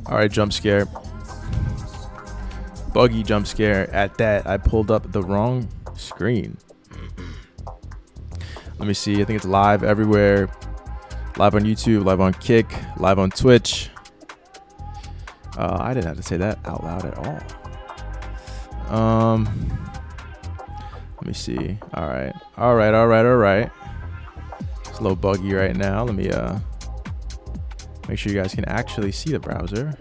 All right, jump scare. Buggy jump scare at that. I pulled up the wrong screen. Let me see. I think it's live everywhere. Live on YouTube, live on Kick, live on Twitch. I didn't have to say that out loud at all. Let me see. All right. It's a little buggy right now. Let me make sure you guys can actually see the browser.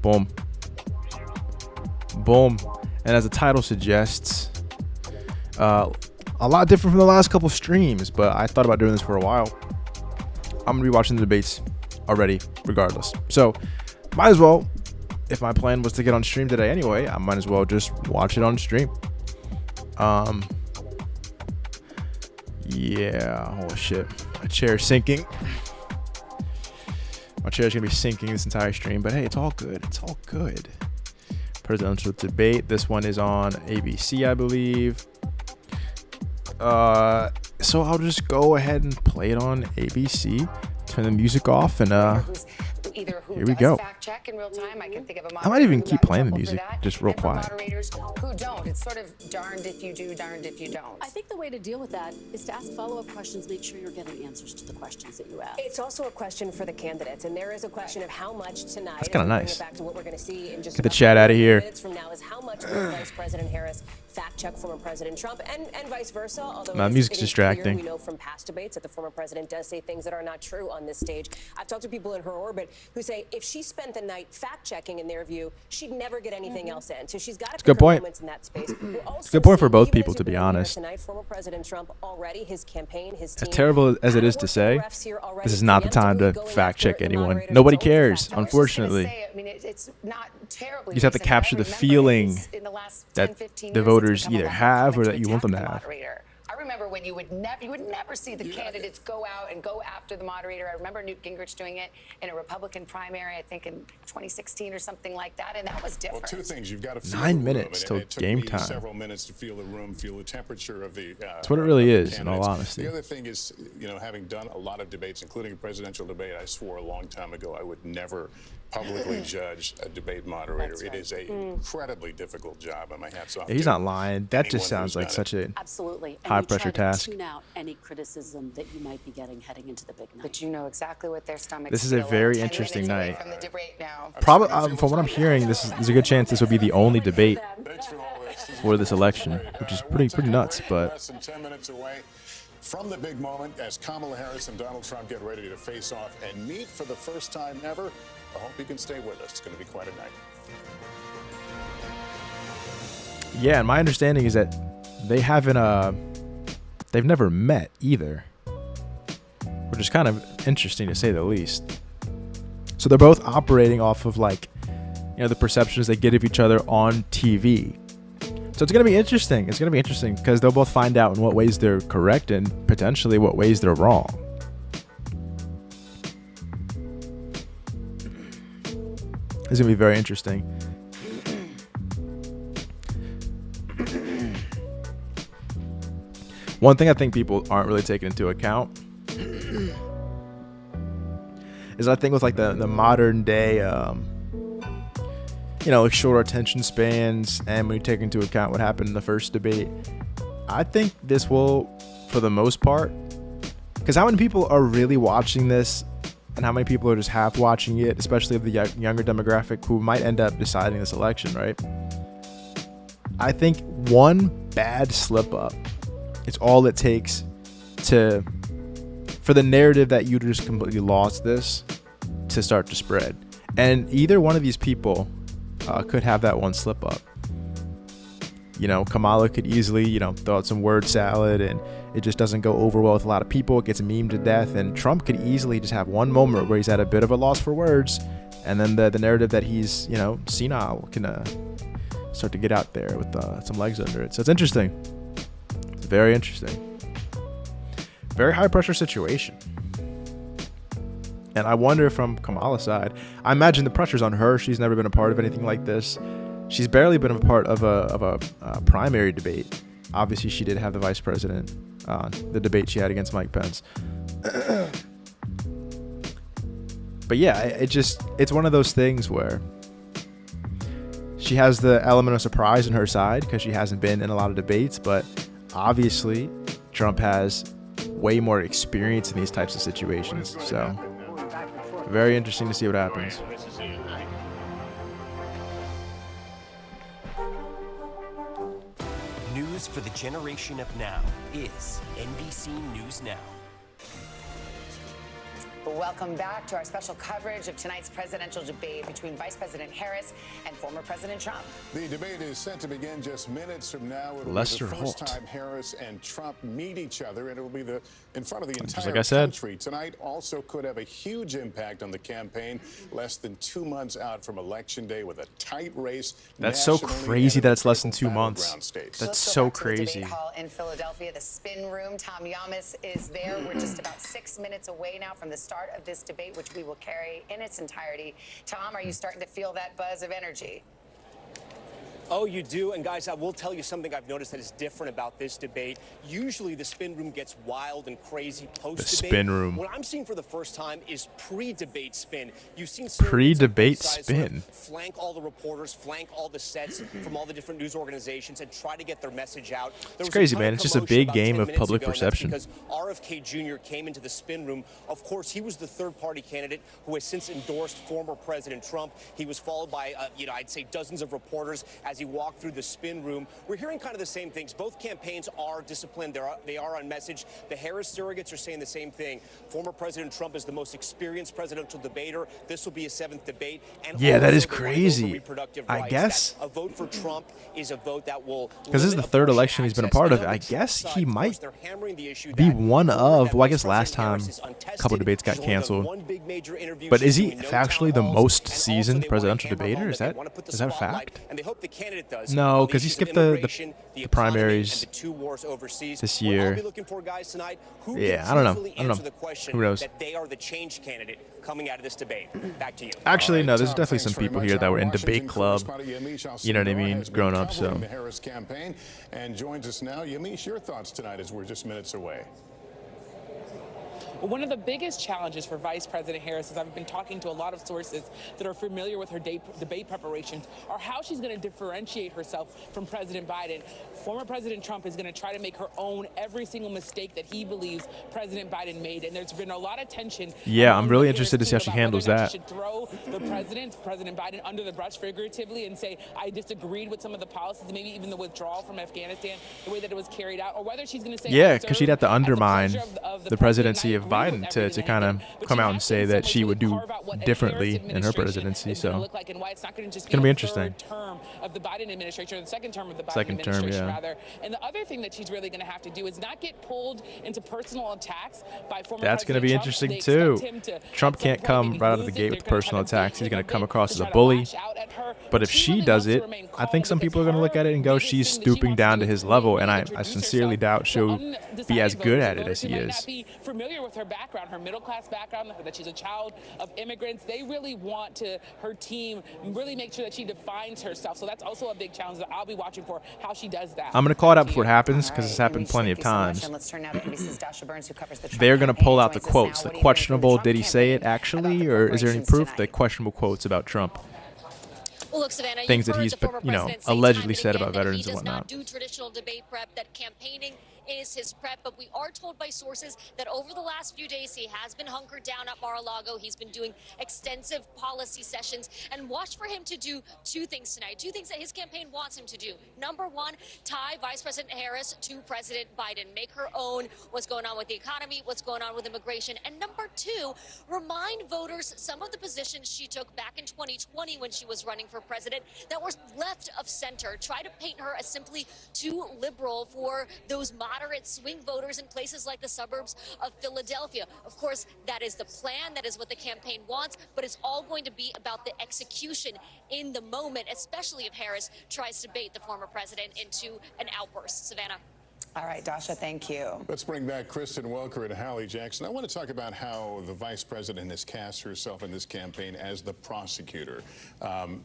Boom. And as the title suggests, a lot different from the last couple streams, but I thought about doing this for a while. I'm gonna be watching the debates already, regardless. So might as well, if my plan was to get on stream today anyway, I might as well just watch it on stream. Yeah, oh shit, my chair's sinking. My chair's gonna be sinking this entire stream, but hey, it's all good. Presidential debate. This one is on ABC, I believe. So I'll just go ahead and play it on ABC. Turn the music off and here we go. I might even keep playing the music just real quiet. Who don't. It's sort of darned if you do, darned if you don't. I think the way to deal with that is to ask follow-up questions, make sure you're getting answers to the questions that you ask. It's also a question for the candidates, and there is a question of how much tonight. That's kind of nice. Back to what we're going to see in just get the chat out of here. Minutes from now is how much will Vice President Harris fact check former President Trump and vice versa. Although my music's distracting. We know from past debates that the former president does say things that are not true on this stage. I've talked to people in her orbit who say if she spent the night fact checking, in their view, she'd never get anything else in. So she's got to good point. Moments in that space. It's a good point for both people, to be honest. Tonight, former President Trump already, his campaign, his team, as terrible as it is to say, this is not the time to fact check anyone. Nobody cares, unfortunately. It's not terribly. You just have to capture the feeling that the voters either have or that you want them to have. I remember when you would never see the candidates go out and go after the moderator. I remember Newt Gingrich doing it in a Republican primary, I think in 2016 or something like that, and that was different. Well, two things. You've got to feel 9 minutes till game time. Several minutes to feel the room, feel the temperature of the. That's what it really is, in all honesty. The other thing is, having done a lot of debates, including a presidential debate, I swore a long time ago I would never publicly judge a debate moderator. Right. It is a incredibly difficult job, and my hat's off. He's not lying. That just sounds like such a high pressure task. Tune out any criticism that you might be getting heading into the big night. But you know exactly what their stomachs. This is a very interesting night. From the debate now. Probably, from what I'm hearing, there's a good chance this will be the only debate for this election, which is pretty nuts. But less than 10 minutes away from the big moment as Kamala Harris and Donald Trump get ready to face off and meet for the first time ever. I hope you can stay with us. It's going to be quite a night. Yeah, and my understanding is that they've never met either, which is kind of interesting to say the least. So they're both operating off of the perceptions they get of each other on TV. So it's going to be interesting. It's going to be interesting because they'll both find out in what ways they're correct and potentially what ways they're wrong. It's going to be very interesting. One thing I think people aren't really taking into account is I think with the modern day, shorter attention spans, and when you take into account what happened in the first debate, I think this will, for the most part, because how many people are really watching this and how many people are just half watching it, especially of the younger demographic who might end up deciding this election, right? I think one bad slip up, it's all it takes for the narrative that you just completely lost this to start to spread. And either one of these people could have that one slip up. Kamala could easily, throw out some word salad and it just doesn't go over well with a lot of people. It gets memed to death. And Trump could easily just have one moment where he's at a bit of a loss for words. And then the narrative that he's, senile can start to get out there with some legs under it. So it's interesting. It's very interesting. Very high pressure situation. And I wonder from Kamala's side, I imagine the pressure's on her. She's never been a part of anything like this. She's barely been a part of a primary debate. Obviously, she did have the vice president, the debate she had against Mike Pence. But yeah, it's one of those things where she has the element of surprise on her side because she hasn't been in a lot of debates, but obviously Trump has way more experience in these types of situations. So very interesting to see what happens. News for the generation of now is NBC News Now. Welcome back to our special coverage of tonight's presidential debate between Vice President Harris and former President Trump. The debate is set to begin just minutes from now. It will Lester be the first Holt. time Harris and Trump meet each other, and it will be in front of the entire like I said. country. Tonight also could have a huge impact on the campaign. Less than 2 months out from Election Day with a tight race. That's so nationally crazy and that in it's less than critical 2 months. battleground states. That's Let's go so back to the crazy. debate hall in Philadelphia, the spin room. Tom Yamas is there. We're just about 6 minutes away now from the start of this debate, which we will carry in its entirety. Tom, are you starting to feel that buzz of energy? Oh, you do. And guys, I will tell you something I've noticed that is different about this debate. Usually the spin room gets wild and crazy post-debate. The spin room. What I'm seeing for the first time is pre-debate spin. You've seen Pre-debate surrogates on both sides spin. sort of flank all the reporters, flank all the sets from all the different news organizations and try to get their message out. It's crazy, man. It's just a big game of public perception. Because RFK Jr. came into the spin room. Of course, he was the third-party candidate who has since endorsed former President Trump. He was followed by, I'd say dozens of reporters as he walked through the spin room. We're hearing kind of the same things. Both campaigns are disciplined. They are on message. The Harris surrogates are saying the same thing. Former President Trump is the most experienced presidential debater. This will be a 7th debate. And Yeah, that is also the right crazy. over reproductive I rights. guess. That a vote for Trump is a vote that will. Because this is the third election he's been a part of. I guess he might be one of, well, I guess last time a couple debates got canceled. But is he factually the most seasoned presidential debater? Is that a fact? And they hope the candidate does. No, because he skipped the primaries and the 2 wars overseas. this What I'll year. be looking for, guys, tonight, who Yeah, can I don't know. truthfully I don't know. answer the question Who knows? that they are the change candidate coming out of this debate. Back to you. Actually, no, there's Tom, definitely thanks some very people much. here that Our were in Washington debate club. correspondent Yamiche You know what I Alcindor mean? has been Growing up, covering so. the Harris campaign and joins us now. Yamiche, your thoughts tonight as we're just minutes away. One of the biggest challenges for Vice President Harris, as I've been talking to a lot of sources that are familiar with her debate preparations, are how she's going to differentiate herself from President Biden. Former President Trump is going to try to make her own every single mistake that he believes President Biden made, and there's been a lot of tension. Yeah, I'm among really the interested to see how Harris she team about handles whether or not that. she should throw the President Biden, under the bus figuratively and say, I disagreed with some of the policies, maybe even the withdrawal from Afghanistan, the way that it was carried out, or whether she's going to say, Yeah, I because she'd have to served at the undermine pleasure of the president, presidency and of I agree Biden with to everything kind that of he did. But come she out and has say to that she really would do carve out what a differently Harris in her administration presidency. is gonna So look like, and why it's not going to just gonna be be a interesting. third term of the Biden administration, or the second term of the Biden Second term, administration, yeah. rather. And the other thing that she's really going to have to do is not get pulled into personal attacks by former That's going to be President interesting Trump. too. They expect him to, Trump at some can't point, come maybe right out of the lose it. gate with They're gonna personal try to attacks. He's going to bait come him across to as a try to bully. lash out at her. But if She she really does wants to it, remain I calm think some because people are going to look her at it and go, biggest she's thing that she stooping wants to down do to is his level. really And I introduce sincerely herself doubt to she'll be as undecided good voters, at it voters as he who might is. not be familiar with her background, her middle-class background, that she's a child of immigrants. They really want her team really make sure that she defines herself. So that's also a big challenge that I'll be watching for, how she does that. I'm going to call it out Back to before it you. happens All because right, it's happened Yamiche, plenty thank of you so much. times. And let's turn now to NBC's Dasha Burns, who covers the Trump They're going to campaign, pull out the joins us quotes. now. The What do you think from questionable, Trump did he say it campaign actually, about the or is there any preparations proof? The tonight? questionable quotes about Trump. Well, look, Savannah, Things you've that heard he's, the former you know, president say allegedly time and said again about that veterans he and does not whatnot. do traditional debate prep, that campaigning is his prep. But we are told by sources that over the last few days, he has been hunkered down at Mar-a-Lago. He's been doing extensive policy sessions. And watch for him to do two things tonight, two things that his campaign wants him to do. Number one, tie Vice President Harris to President Biden. Make her own what's going on with the economy, what's going on with immigration. And number two, remind voters some of the positions she took back in 2020 when she was running for president that were left of center. Try to paint her as simply too liberal for those moderate swing voters in places like the suburbs of Philadelphia. Of course, that is the plan. That is what the campaign wants. But it's all going to be about the execution in the moment, especially if Harris tries to bait the former president into an outburst. Savannah. All right, Dasha, thank you. Let's bring back Kristen Welker and Hallie Jackson. I want to talk about how the vice president has cast herself in this campaign as the prosecutor,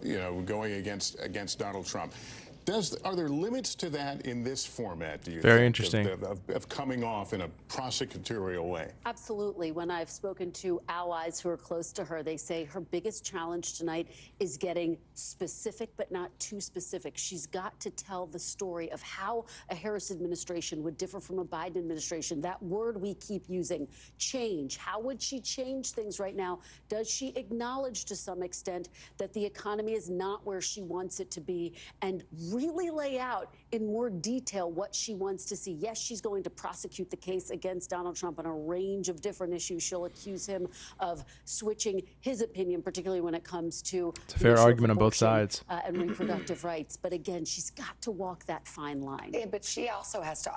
you know, going against Donald Trump. Are there limits to that in this format, do you Very think, interesting. of coming off in a prosecutorial way? Absolutely. When I've spoken to allies who are close to her, they say her biggest challenge tonight is getting specific, but not too specific. She's got to tell the story of how a Harris administration would differ from a Biden administration. That word we keep using, change. How would she change things right now? Does she acknowledge to some extent that the economy is not where she wants it to be, and really lay out in more detail what she wants to see? Yes, she's going to prosecute the case against Donald Trump on a range of different issues. She'll accuse him of switching his opinion, particularly when it comes to It's a fair argument on both sides. And reproductive rights. But again, she's got to walk that fine line. Yeah, but she also has to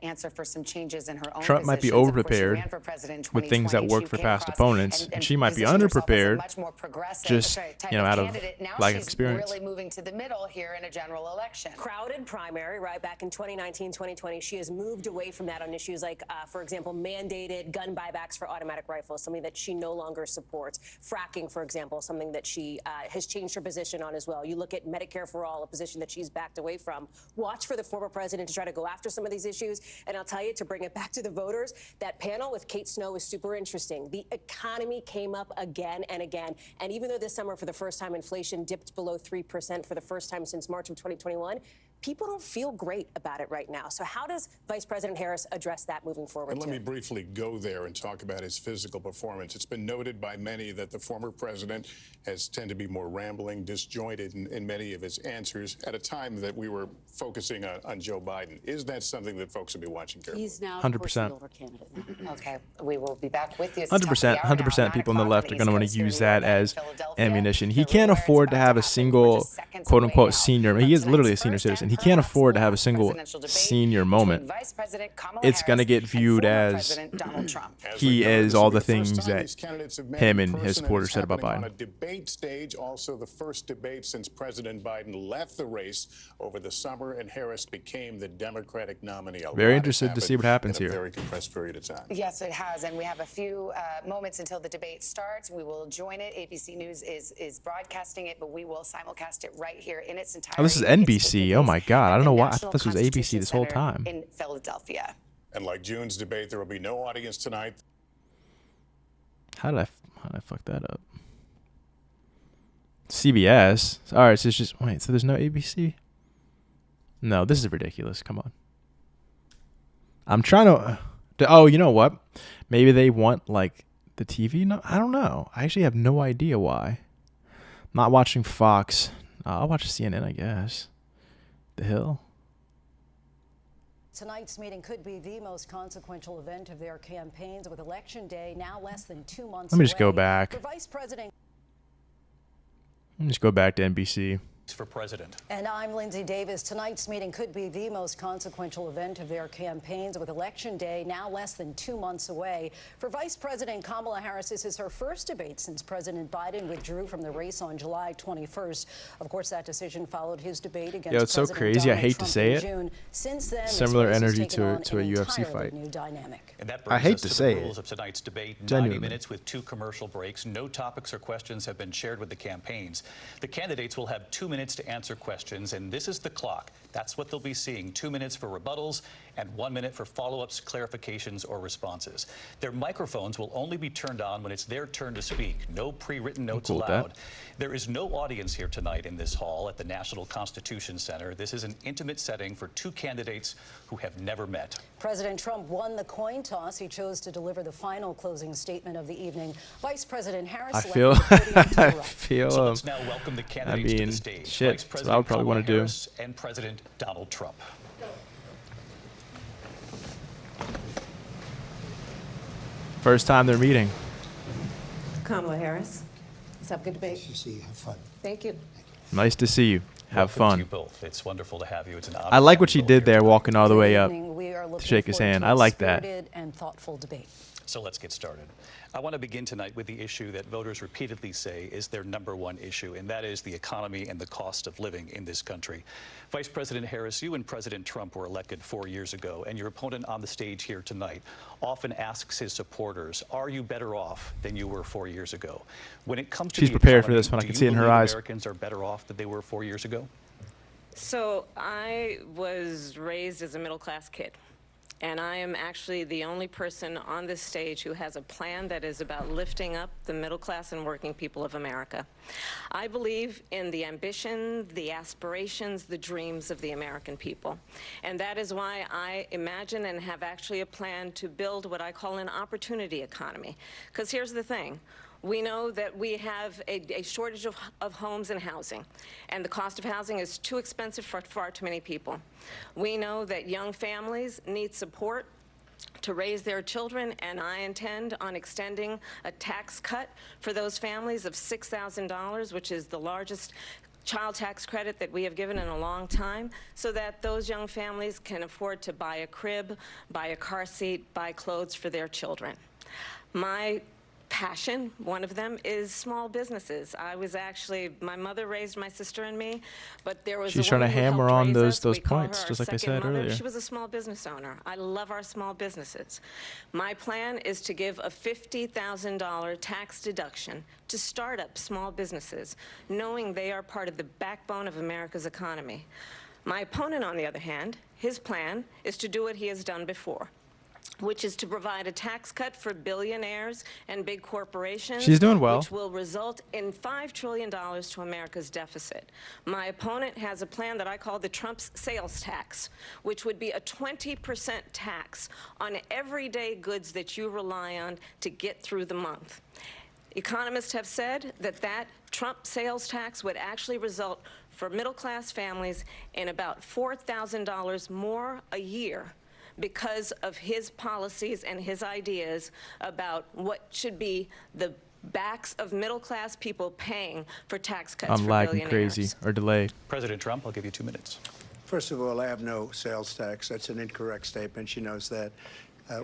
answer for some changes in her own Trump might be positions. Of course, she overprepared ran for president in with things that 2020. worked for She past came across opponents, and she might be positioned herself as a underprepared, much more progressive, just, type you know, out of candidate. Now lack of she's experience. really moving to the middle here in a general election. Crowded primary, right? Back in 2019, 2020, she has moved away from that on issues like, for example, mandated gun buybacks for automatic rifles, something that she no longer supports. Fracking, for example, something that she has changed her position on as well. You look at Medicare for All, a position that she's backed away from. Watch for the former president to try to go after some of these issues. And I'll tell you, to bring it back to the voters, that panel with Kate Snow is super interesting. The economy came up again and again. And even though this summer, for the first time, inflation dipped below 3% for the first time since March of 2021, people don't feel great about it right now. So how does Vice President Harris address that moving forward? And let me briefly go there and talk about his physical performance. It's been noted by many that the former president has tended to be more rambling, disjointed in many of his answers at a time that we were focusing on Joe Biden. Is that something that folks will be watching carefully? He's now 100%. the older candidate. Okay, we will be back with you. 100% people on the left are going to want to use that as Philadelphia. ammunition. He The can't rumor is afford to about have a happen. We're single just seconds quote away unquote now senior. from He is literally a tonight's senior first citizen. and He can't perhaps afford to have a last single presidential debate senior between moment. Vice President Kamala It's going to Harris get viewed and former as President Donald Trump. As he we know, is this all will be the first things time that these candidates have met him in and his person, supporters it's said about happening on Biden. a debate stage, also the first debate since President Biden left the race over the summer and Harris became the Democratic nominee. A Very lot interested has to see what happened happens in a here. very compressed period of time. Yes, it has, and we have a few moments until the debate starts. We will join it. ABC News is broadcasting it, but we will simulcast it right here in its entirety. Oh, this is It's NBC. taking Oh place my God. I at don't the know why. I National thought this was ABC Constitution this whole Center time. in Philadelphia. And like June's debate, there will be no audience tonight. How did I fuck that up? CBS. All right, so it's just wait. So there's no ABC. No, this is ridiculous. Come on. I'm trying to. Oh, you know what? Maybe they want like the TV. No, I don't know. I actually have no idea why. I'm not watching Fox. I'll watch CNN, I guess. The Hill. Tonight's meeting could be the most consequential event of their campaigns, with Election Day now less than 2 months Let me just go away. back. For Vice President. Let me just go back to NBC. For president. And I'm Lindsay Davis. Tonight's meeting could be the most consequential event of their campaigns, with Election Day now less than 2 months away. For Vice President Kamala Harris, this is her first debate since President Biden withdrew from the race on July 21st. Of course, that decision followed his debate against Yo, it's so President crazy. I Donald hate to Trump say in it. June. Since then, Similar this race has energy taken on to a an UFC entirely fight. new dynamic. And that I brings hate us to to say the it. rules of tonight's debate. 90 Genuinely. minutes with 2 commercial breaks. No topics or questions have been shared with the campaigns. The candidates will have 2 minutes to answer questions, and this is the clock. That's what they'll be seeing. 2 minutes for rebuttals and 1 minute for follow-ups, clarifications, or responses. Their microphones will only be turned on when it's their turn to speak. No pre-written notes cool with that. allowed. There is no audience here tonight in this hall at the National Constitution Center. This is an intimate setting for 2 candidates who have never met. President Trump won the coin toss. He chose to deliver the final closing statement of the evening. Vice President Harris I left feel. the podium to the I right. feel. So let's now welcome the candidates to mean, the stage. shit, Vice that's what I would President probably Kamala wanna do. Harris and President Donald Trump. First time they're meeting. Kamala Harris. Let's have a good debate. Nice to see you. Have fun. Thank you. Nice to see you. Have Welcome to fun. you both. It's wonderful to have you. It's an honor. I like to what have she you both did here there, tonight. walking all the way up We are looking to shake his forward hand. to I a like that. spirited and thoughtful debate. So let's get started. I want to begin tonight with the issue that voters repeatedly say is their #1 issue, and that is the economy and the cost of living in this country. Vice President Harris, you and President Trump were elected 4 years ago, and your opponent on the stage here tonight often asks his supporters, are you better off than you were 4 years ago? When it comes to She's the prepared for economy, this one. I do can you see it in her believe eyes. Americans are better off than they were 4 years ago? So I was raised as a middle-class kid, and I am actually the only person on this stage who has a plan that is about lifting up the middle class and working people of America. I believe in the ambition, the aspirations, the dreams of the American people. And that is why I imagine and have actually a plan to build what I call an opportunity economy. Because here's the thing. We know that we have a shortage of homes and housing, and the cost of housing is too expensive for far too many people. We know that young families need support to raise their children, and I intend on extending a tax cut for those families of $6,000, which is the largest child tax credit that we have given in a long time, so that those young families can afford to buy a crib, buy a car seat, buy clothes for their children. My passion, one of them, is small businesses. My mother raised my sister and me, but there was She's a trying to woman who hammer helped on raise us. those We call points, her our just like I second said mother. earlier. She was a small business owner. I love our small businesses. My plan is to give a $50,000 tax deduction to start-up small businesses, knowing they are part of the backbone of America's economy. My opponent, on the other hand, his plan is to do what he has done before, which is to provide a tax cut for billionaires and big corporations. She's doing well. Which will result in $5 trillion to America's deficit. My opponent has a plan that I call the Trump's sales tax, which would be a 20% tax on everyday goods that you rely on to get through the month. Economists have said that Trump sales tax would actually result for middle-class families in about $4,000 more a year, because of his policies and his ideas about what should be the backs of middle-class people paying for tax cuts I'm for lagging billionaires. crazy or delayed. President Trump, I'll give you 2 minutes. First of all, I have no sales tax. That's an incorrect statement. She knows that.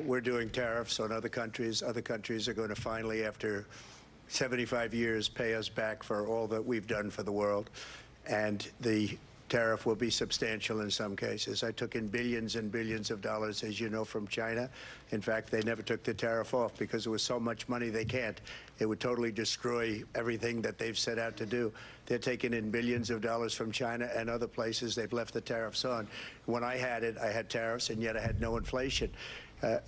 We're doing tariffs on other countries. Other countries are going to finally, after 75 years, pay us back for all that we've done for the world. And the tariff will be substantial in some cases. I took in billions and billions of dollars, as you know, from China. In fact, they never took the tariff off because there was so much money they can't. It would totally destroy everything that they've set out to do. They're taking in billions of dollars from China and other places. They've left the tariffs on. When I had tariffs, and yet I had no inflation.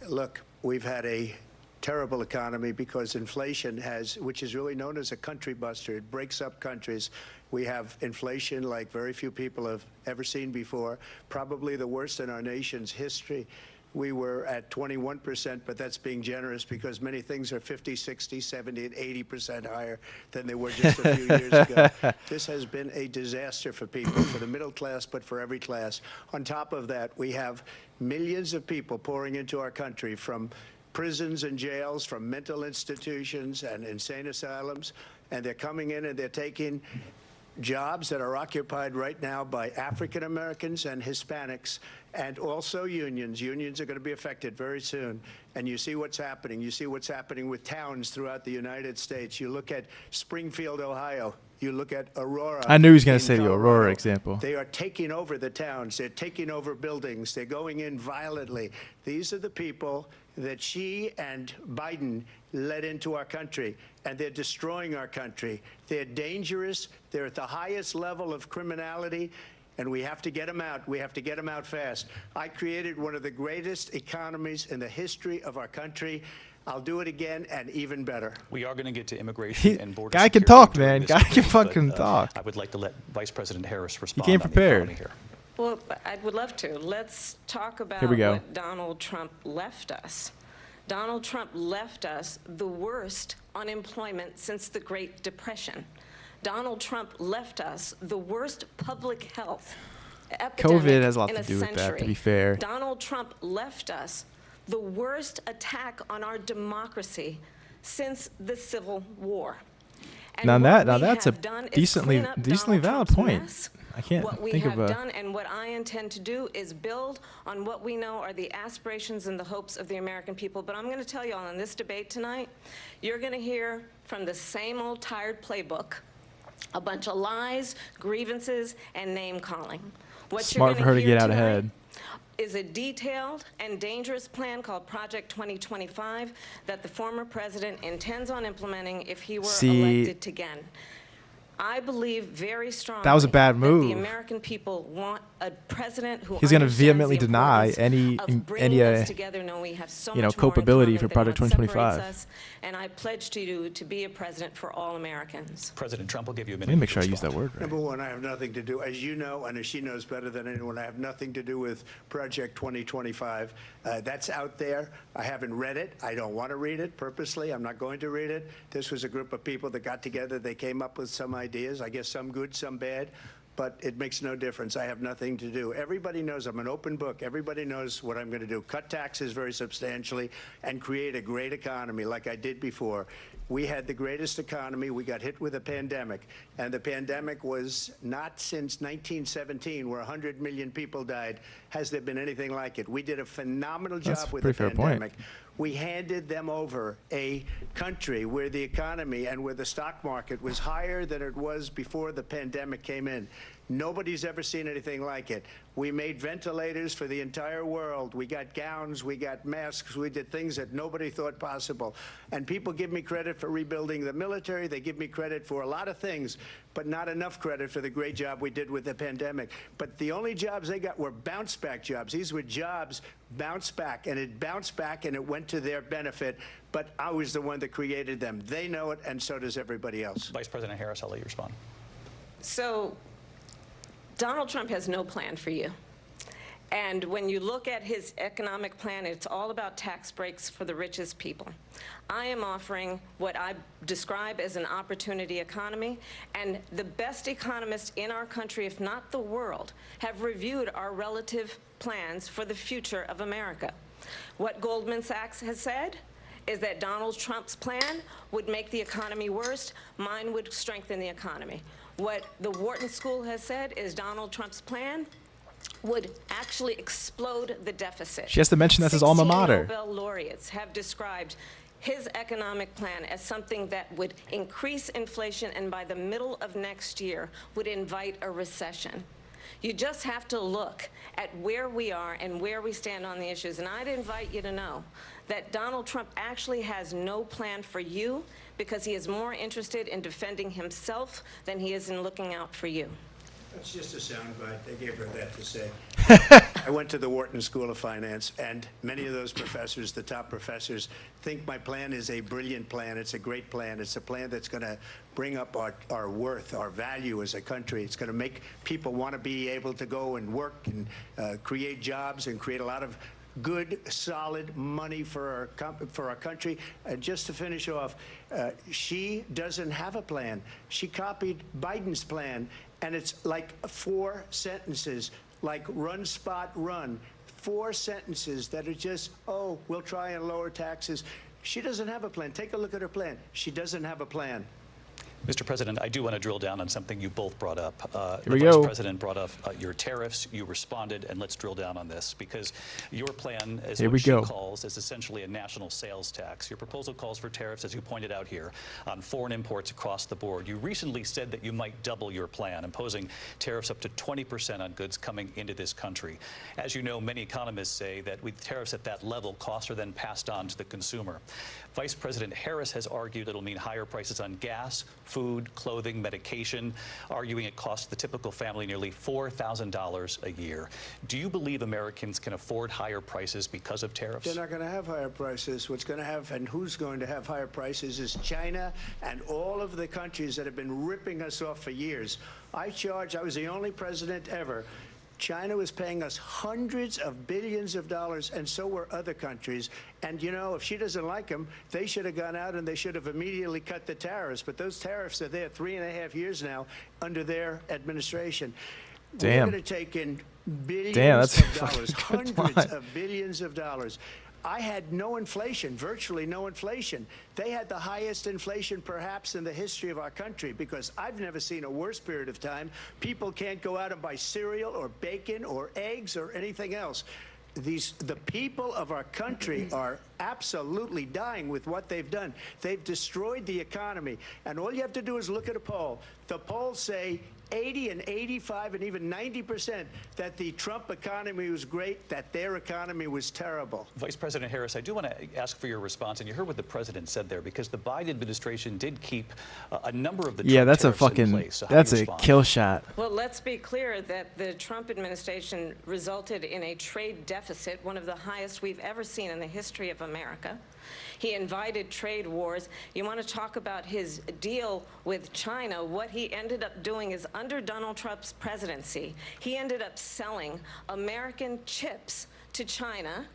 Look, we've had a terrible economy because inflation which is really known as a country buster. It breaks up countries. We have inflation like very few people have ever seen before, probably the worst in our nation's history. We were at 21%, but that's being generous because many things are 50, 60, 70, and 80% higher than they were just a few years ago. This has been a disaster for people, for the middle class, but for every class. On top of that, we have millions of people pouring into our country from prisons and jails, from mental institutions and insane asylums, and they're coming in and they're taking jobs that are occupied right now by African Americans and Hispanics, and also unions. Unions are going to be affected very soon. And you see what's happening. You see what's happening with towns throughout the United States. You look at Springfield, Ohio. You look at Aurora. I knew he was going to in say the Colorado. Aurora example. They are taking over the towns. They're taking over buildings. They're going in violently. These are the people that Xi and Biden led into our country, and they're destroying our country. They're dangerous. They're at the highest level of criminality, and we have to get them out. We have to get them out fast. I created one of the greatest economies in the history of our country. I'll do it again and even better. We are going to get to immigration and border Guy can security talk, during man. this Guy debate, can fucking but, talk. I would like to let Vice President Harris respond came on the prepared. economy here. Well, I would love to. Let's talk about Here we go. what Donald Trump left us. Donald Trump left us the worst unemployment since the Great Depression. Donald Trump left us the worst public health epidemic COVID has a lot in to a do with that, century. to be fair. Donald Trump left us the worst attack on our democracy since the Civil War. And Now what that- we that's a have done is decently- clean up decently Donald valid Trump's point. mess. I can't What we think have of a- done and what I intend to do is build on what we know are the aspirations and the hopes of the American people. But I'm going to tell you all in this debate tonight, you're going to hear from the same old tired playbook, a bunch of lies, grievances, and name-calling. What Smart you're for her gonna to hear get out tonight ahead. is a detailed and dangerous plan called Project 2025 that the former president intends on implementing if he were See, elected again. I believe very strongly That was a bad that move. the American people want a president who He's gonna understands vehemently the deny importance any of bringing us any together, knowing we have so you know, much more in culpability common for than Project what 2025. separates us. And I pledge to you to be a president for all Americans. President Trump will give you a Let minute. me make to sure I use respond. that word right. Number one, I have nothing to do, as you know, and as she knows better than anyone, I have nothing to do with Project 2025. That's out there. I haven't read it. I don't want to read it purposely. I'm not going to read it. This was a group of people that got together. They came up with some ideas. I guess some good, some bad. But it makes no difference. I have nothing to do. Everybody knows I'm an open book. Everybody knows what I'm going to do. Cut taxes very substantially and create a great economy like I did before. We had the greatest economy. We got hit with a pandemic. And the pandemic was not since 1917, where 100 million people died, has there been anything like it. We did a phenomenal job That's a with the pretty fair point. pandemic. We handed them over a country where the economy and where the stock market was higher than it was before the pandemic came in. Nobody's ever seen anything like it. We made ventilators for the entire world. We got gowns, we got masks, we did things that nobody thought possible. And people give me credit for rebuilding the military. They give me credit for a lot of things, but not enough credit for the great job we did with the pandemic. But the only jobs they got were bounce back jobs. These were jobs bounce back, and it bounced back and it went to their benefit. But I was the one that created them. They know it, and so does everybody else. Vice President Harris, I'll let you respond. So Donald Trump has no plan for you. And when you look at his economic plan, it's all about tax breaks for the richest people. I am offering what I describe as an opportunity economy, and the best economists in our country, if not the world, have reviewed our relative plans for the future of America. What Goldman Sachs has said is that Donald Trump's plan would make the economy worse. Mine would strengthen the economy. What the Wharton School has said is Donald Trump's plan would actually explode the deficit. She has to mention that's his alma 16 mater. Nobel laureates have described his economic plan as something that would increase inflation and by the middle of next year would invite a recession. You just have to look at where we are and where we stand on the issues. And I'd invite you to know that Donald Trump actually has no plan for you because he is more interested in defending himself than he is in looking out for you. That's just a soundbite. They gave her that to say. I went to the Wharton School of Finance, and many of those professors, the top professors, think my plan is a brilliant plan. It's a great plan. It's a plan that's going to bring up our worth, our value as a country. It's going to make people want to be able to go and work and create jobs and create a lot of good, solid money for our country. And just to finish off, she doesn't have a plan. She copied Biden's plan, and it's like 4 sentences, like run, spot, run. 4 sentences that are just, oh, we'll try and lower taxes. She doesn't have a plan. Take a look at her plan. She doesn't have a plan. Mr. President, I do want to drill down on something you both brought up. Here we the Vice go. President brought up your tariffs. You responded, and let's drill down on this because your plan, as Here what we she go. calls, is essentially a national sales tax. Your proposal calls for tariffs, as you pointed out here, on foreign imports across the board. You recently said that you might double your plan, imposing tariffs up to 20% on goods coming into this country. As you know, many economists say that with tariffs at that level, costs are then passed on to the consumer. Vice President Harris has argued it'll mean higher prices on gas, food, clothing, medication, arguing it costs the typical family nearly $4,000 a year. Do you believe Americans can afford higher prices because of tariffs? They're not going to have higher prices. What's going to have and who's going to have higher prices is China and all of the countries that have been ripping us off for years. I was the only president ever. China was paying us hundreds of billions of dollars, and so were other countries. And, you know, if she doesn't like them, they should have gone out and they should have immediately cut the tariffs. But those tariffs are there 3.5 years now under their administration. Damn. We're going to take in billions Damn, that's of a dollars, fucking good hundreds line. of billions of dollars. I had no inflation, virtually no inflation. They had the highest inflation perhaps in the history of our country because I've never seen a worse period of time. People can't go out and buy cereal or bacon or eggs or anything else. The people of our country are absolutely dying with what they've done. They've destroyed the economy. And all you have to do is look at a poll. The polls say 80 and 85 and even 90% that the Trump economy was great, that their economy was terrible. Vice President Harris, I do want to ask for your response, and you heard what the president said there, because the Biden administration did keep a number of the Trump that's a tariffs in fucking place. So how do you that's a respond? kill shot. Well, let's be clear that the Trump administration resulted in a trade deficit, one of the highest we've ever seen in the history of America. He invited trade wars. You want to talk about his deal with China? What he ended up doing is, under Donald Trump's presidency, he ended up selling American chips to China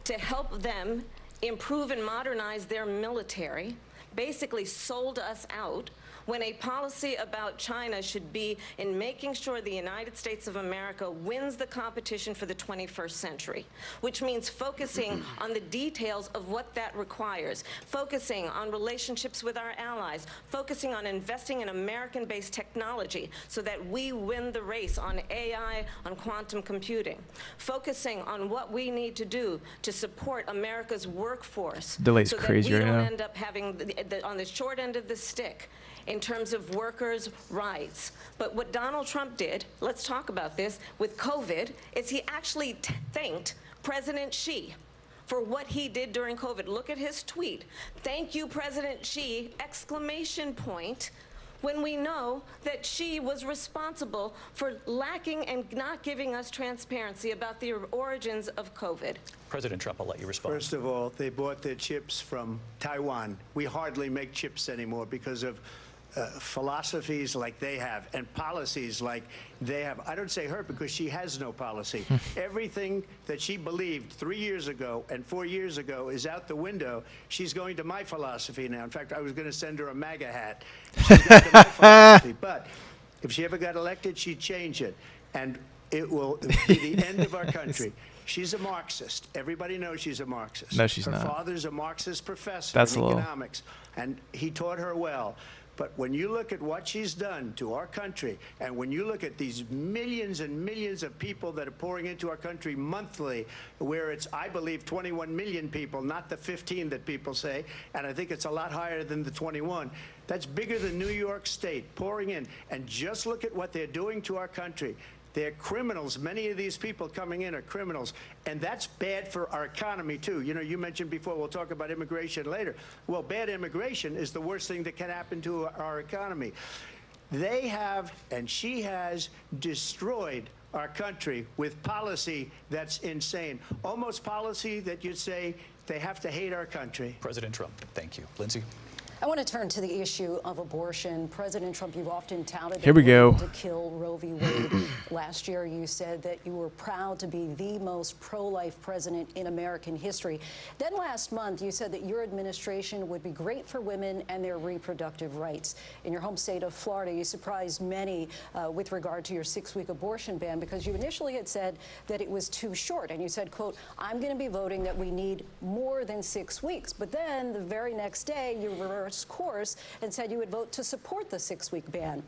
to help them improve and modernize their military, basically sold us out, when a policy about China should be in making sure the United States of America wins the competition for the 21st century, which means focusing on the details of what that requires, focusing on relationships with our allies, focusing on investing in American-based technology so that we win the race on AI, on quantum computing, focusing on what we need to do to support America's workforce Delay's so crazy that we right don't now. end up having, on the short end of the stick, in terms of workers' rights. But what Donald Trump did, let's talk about this, with COVID, is he actually thanked President Xi for what he did during COVID. Look at his tweet. Thank you, President Xi, exclamation point, when we know that Xi was responsible for lacking and not giving us transparency about the origins of COVID. President Trump, I'll let you respond. First of all, they bought their chips from Taiwan. We hardly make chips anymore because of philosophies like they have and policies like they have. I don't say her because she has no policy. Everything that she believed 3 years ago and 4 years ago is out the window. She's going to my philosophy now. In fact, I was going to send her a MAGA hat. She's going to my philosophy. But if she ever got elected, she'd change it. And it will be the end of our country. She's a Marxist. Everybody knows she's a Marxist. No, she's her not. Her father's a Marxist professor That's in low. economics, and he taught her well. But when you look at what she's done to our country, and when you look at these millions and millions of people that are pouring into our country monthly, where it's, I believe, 21 million people, not the 15 that people say, and I think it's a lot higher than the 21. That's bigger than New York State pouring in. And just look at what they're doing to our country. They're criminals. Many of these people coming in are criminals. And that's bad for our economy, too. You know, you mentioned before, we'll talk about immigration later. Well, bad immigration is the worst thing that can happen to our economy. They have, and she has, destroyed our country with policy that's insane. Almost policy that you'd say they have to hate our country. President Trump, thank you. Lindsay? I want to turn to the issue of abortion. President Trump, you've often touted Here we go. to kill Roe v. Wade. Last year, you said that you were proud to be the most pro-life president in American history. Then last month, you said that your administration would be great for women and their reproductive rights. In your home state of Florida, you surprised many with regard to your 6-week abortion ban, because you initially had said that it was too short. And you said, quote, I'm going to be voting that we need more than 6 weeks. But then the very next day, you reversed course and said you would vote to support the 6-week ban.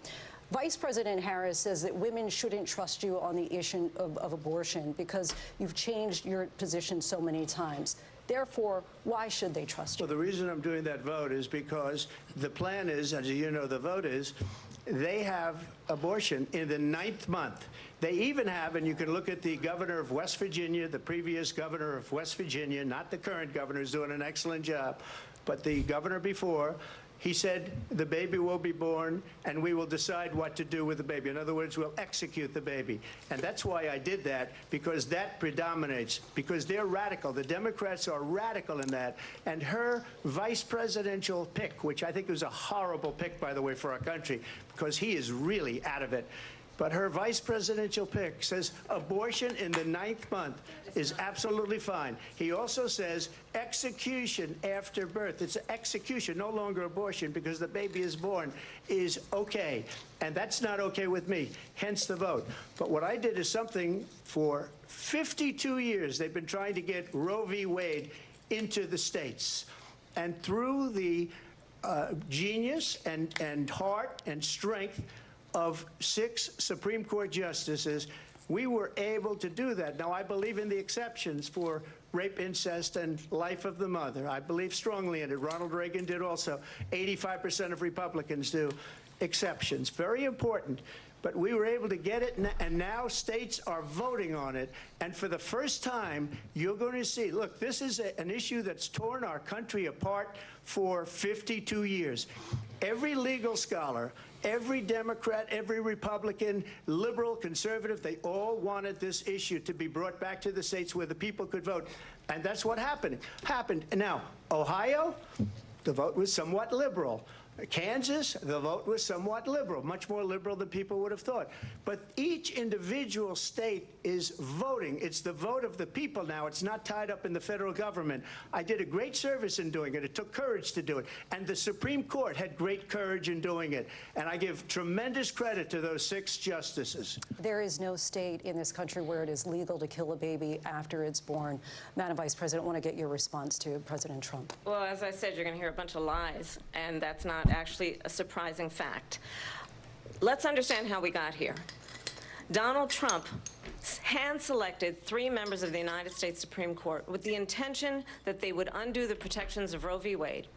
Vice President Harris says that women shouldn't trust you on the issue of abortion because you've changed your position so many times. Therefore, why should they trust you? Well, the reason I'm doing that vote is because the plan is, as you know, the vote is, they have abortion in the 9th month. They even have, and you can look at the governor of West Virginia, the previous governor of West Virginia, not the current governor, is doing an excellent job, but the governor before, he said the baby will be born and we will decide what to do with the baby. In other words, we'll execute the baby. And that's why I did that, because that predominates, because they're radical. The Democrats are radical in that. And her vice presidential pick, which I think was a horrible pick, by the way, for our country, because he is really out of it. But her vice presidential pick says abortion in the 9th month is absolutely fine. He also says execution after birth. It's execution, no longer abortion, because the baby is born, is okay. And that's not okay with me, hence the vote. But what I did is something for 52 years. They've been trying to get Roe v. Wade into the states. And through the genius and heart and strength of 6 Supreme Court justices, we were able to do that. Now, I believe in the exceptions for rape, incest, and life of the mother. I believe strongly in it. Ronald Reagan did also. 85% of Republicans do. Exceptions. Very important. but we were able to get it, and now states are voting on it. And for the first time, you're going to see, look, this is an issue that's torn our country apart for 52 years. Every legal scholar, every Democrat, every Republican, liberal, conservative, they all wanted this issue to be brought back to the states where the people could vote. And that's what happened. Now, Ohio, the vote was somewhat liberal. Kansas, the vote was somewhat liberal, much more liberal than people would have thought. But each individual state is voting. It's the vote of the people now. It's not tied up in the federal government. I did a great service in doing it. It took courage to do it. And the Supreme Court had great courage in doing it. And I give tremendous credit to those 6 justices. There is no state in this country where it is legal to kill a baby after it's born. Madam Vice President, I want to get your response to President Trump. Well, as I said, you're going to hear a bunch of lies, and that's not actually a surprising fact. Let's understand how we got here. Donald Trump hand-selected 3 members of the United States Supreme Court with the intention that they would undo the protections of Roe v. Wade.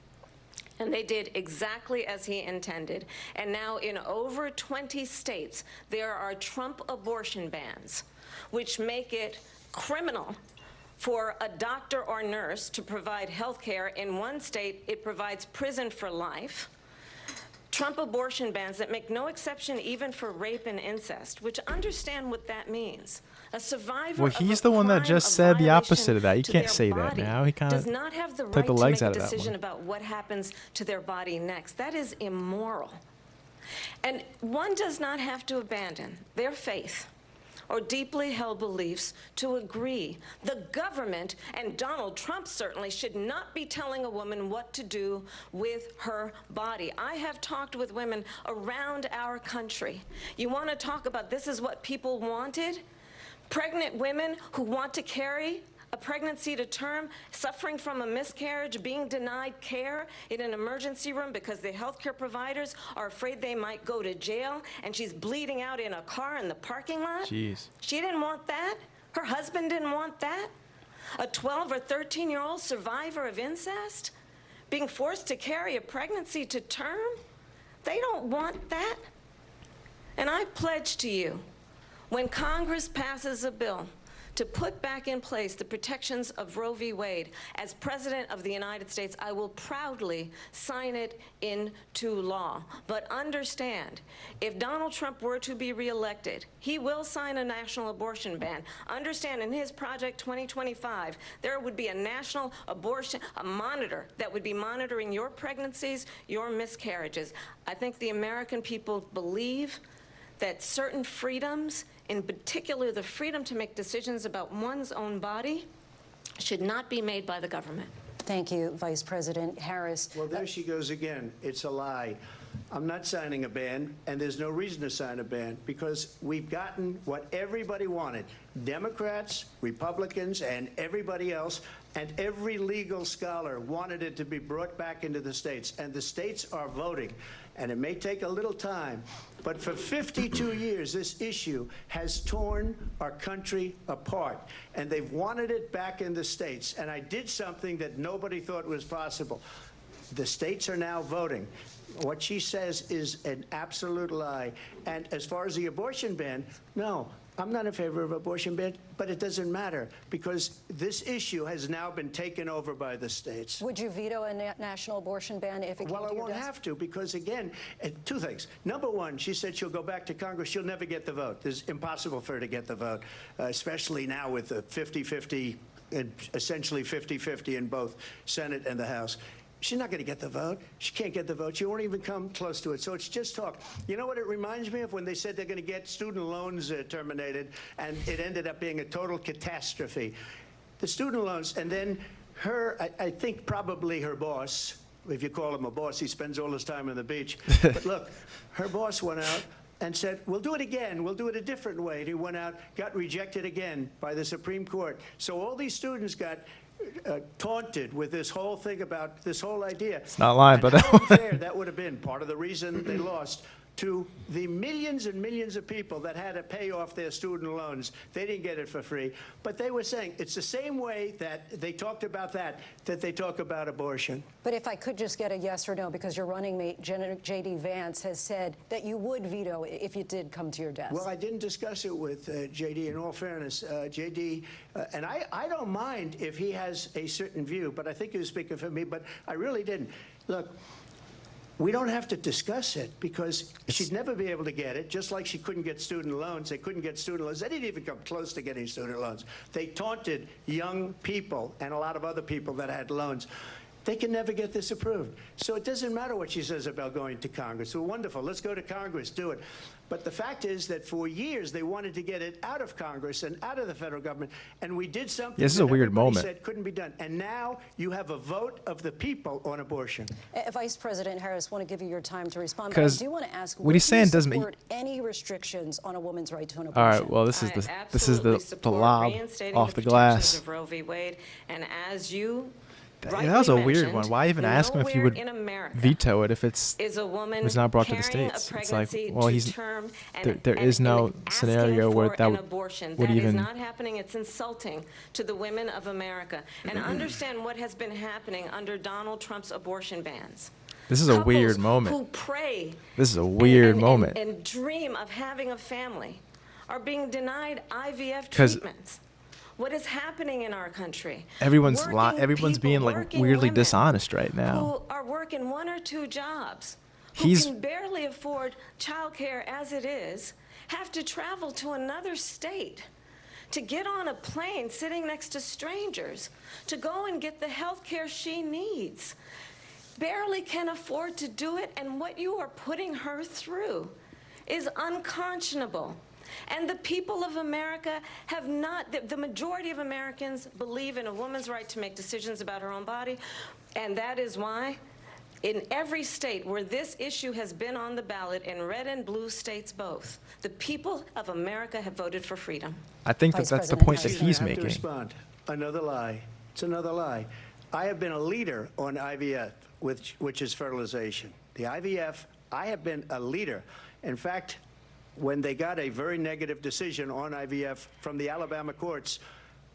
And they did exactly as he intended. And now in over 20 states, there are Trump abortion bans, which make it criminal for a doctor or nurse to provide health care. In one state, it provides prison for life. Trump abortion bans that make no exception even for rape and incest, which understand what that means. A survivor Well, he's the one that just said the opposite of that. You can't say that now. He kind does of not have the took right the to legs make out a of that decision one. about what happens to their body next. That is immoral. And one does not have to abandon their faith or deeply held beliefs to agree. The government, and Donald Trump certainly, should not be telling a woman what to do with her body. I have talked with women around our country. You want to talk about this is what people wanted? Pregnant women who want to carry a pregnancy to term, suffering from a miscarriage, being denied care in an emergency room because the healthcare providers are afraid they might go to jail, and she's bleeding out in a car in the parking lot. Jeez. She didn't want that. Her husband didn't want that. A 12 or 13-year-old survivor of incest being forced to carry a pregnancy to term. They don't want that. And I pledge to you, when Congress passes a bill to put back in place the protections of Roe v. Wade, as President of the United States, I will proudly sign it into law. But understand, if Donald Trump were to be reelected, he will sign a national abortion ban. Understand, in his Project 2025, there would be a national abortion, a monitor that would be monitoring your pregnancies, your miscarriages. I think the American people believe that certain freedoms, in particular the freedom to make decisions about one's own body, should not be made by the government. Thank you, Vice President Harris. Well, there she goes again. It's a lie. I'm not signing a ban, and there's no reason to sign a ban because we've gotten what everybody wanted. Democrats, Republicans, and everybody else, and every legal scholar wanted it to be brought back into the states, and the states are voting. And it may take a little time, but for 52 years, this issue has torn our country apart, and they've wanted it back in the states. And I did something that nobody thought was possible. The states are now voting. What she says is an absolute lie. And as far as the abortion ban, no, I'm not in favor of abortion ban, but it doesn't matter because this issue has now been taken over by the states. Would you veto a national abortion ban if it came to your desk? Well, I won't have to because, again, 2 things. Number one, she said she'll go back to Congress. She'll never get the vote. It's impossible for her to get the vote, especially now with the 50-50, essentially 50-50 in both Senate and the House. She's not going to get the vote. She can't get the vote. She won't even come close to it. So it's just talk. You know what it reminds me of? When they said they're going to get student loans terminated, and it ended up being a total catastrophe. The student loans, and then I think probably her boss, if you call him a boss, he spends all his time on the beach. But look, her boss went out and said, we'll do it again. We'll do it a different way. And he went out, got rejected again by the Supreme Court. So all these students got taunted with this whole thing about this whole idea. It's not lying, but how unfair that would have been. Part of the reason they lost. to the millions and millions of people that had to pay off their student loans. They didn't get it for free. But they were saying it's the same way that they talked about that they talk about abortion. But if I could just get a yes or no, because your running mate, J.D. Vance, has said that you would veto if it did come to your desk. Well, I didn't discuss it with J.D. In all fairness, J.D., and I don't mind if he has a certain view, but I think he was speaking for me, but I really didn't. Look, we don't have to discuss it because she'd never be able to get it, just like she couldn't get student loans. They couldn't get student loans. They didn't even come close to getting student loans. They taunted young people and a lot of other people that had loans. They can never get this approved. So it doesn't matter what she says about going to Congress. Well, wonderful. Let's go to Congress. Do it. But the fact is that for years they wanted to get it out of Congress and out of the federal government, and we did something this is a weird everybody moment. said couldn't be done. And now you have a vote of the people on abortion. Vice President Harris, want to give you your time to respond, but I Because do want to ask, what he's saying doesn't support any restrictions on a woman's right to an abortion? All right, well, this is the lob off the glass. Of Roe v. Wade, and as you That was a weird one. Why even ask him if he would veto it if is a woman was not brought to the States? It's like, well, he's there is no scenario where that would even. Is not happening. It's insulting to the women of America. And understand what has been happening under Donald Trump's abortion bans. This is a weird moment. Who pray this is a weird moment. And dream of having a family are being denied IVF treatments. What is happening in our country? Everyone's being like weirdly dishonest right now. Who are working 1 or 2 jobs, who can barely afford childcare as it is, have to travel to another state to get on a plane sitting next to strangers to go and get the health care she needs. Barely can afford to do it, and what you are putting her through is unconscionable. And the people of America have not, the majority of Americans believe in a woman's right to make decisions about her own body, and that is why in every state where this issue has been on the ballot, in red and blue states both, the people of America have voted for freedom. I think that's the point that he's making. To respond. Another lie. It's another lie. I have been a leader on IVF, which is fertilization. The IVF, I have been a leader. In fact, when they got a very negative decision on IVF from the Alabama courts,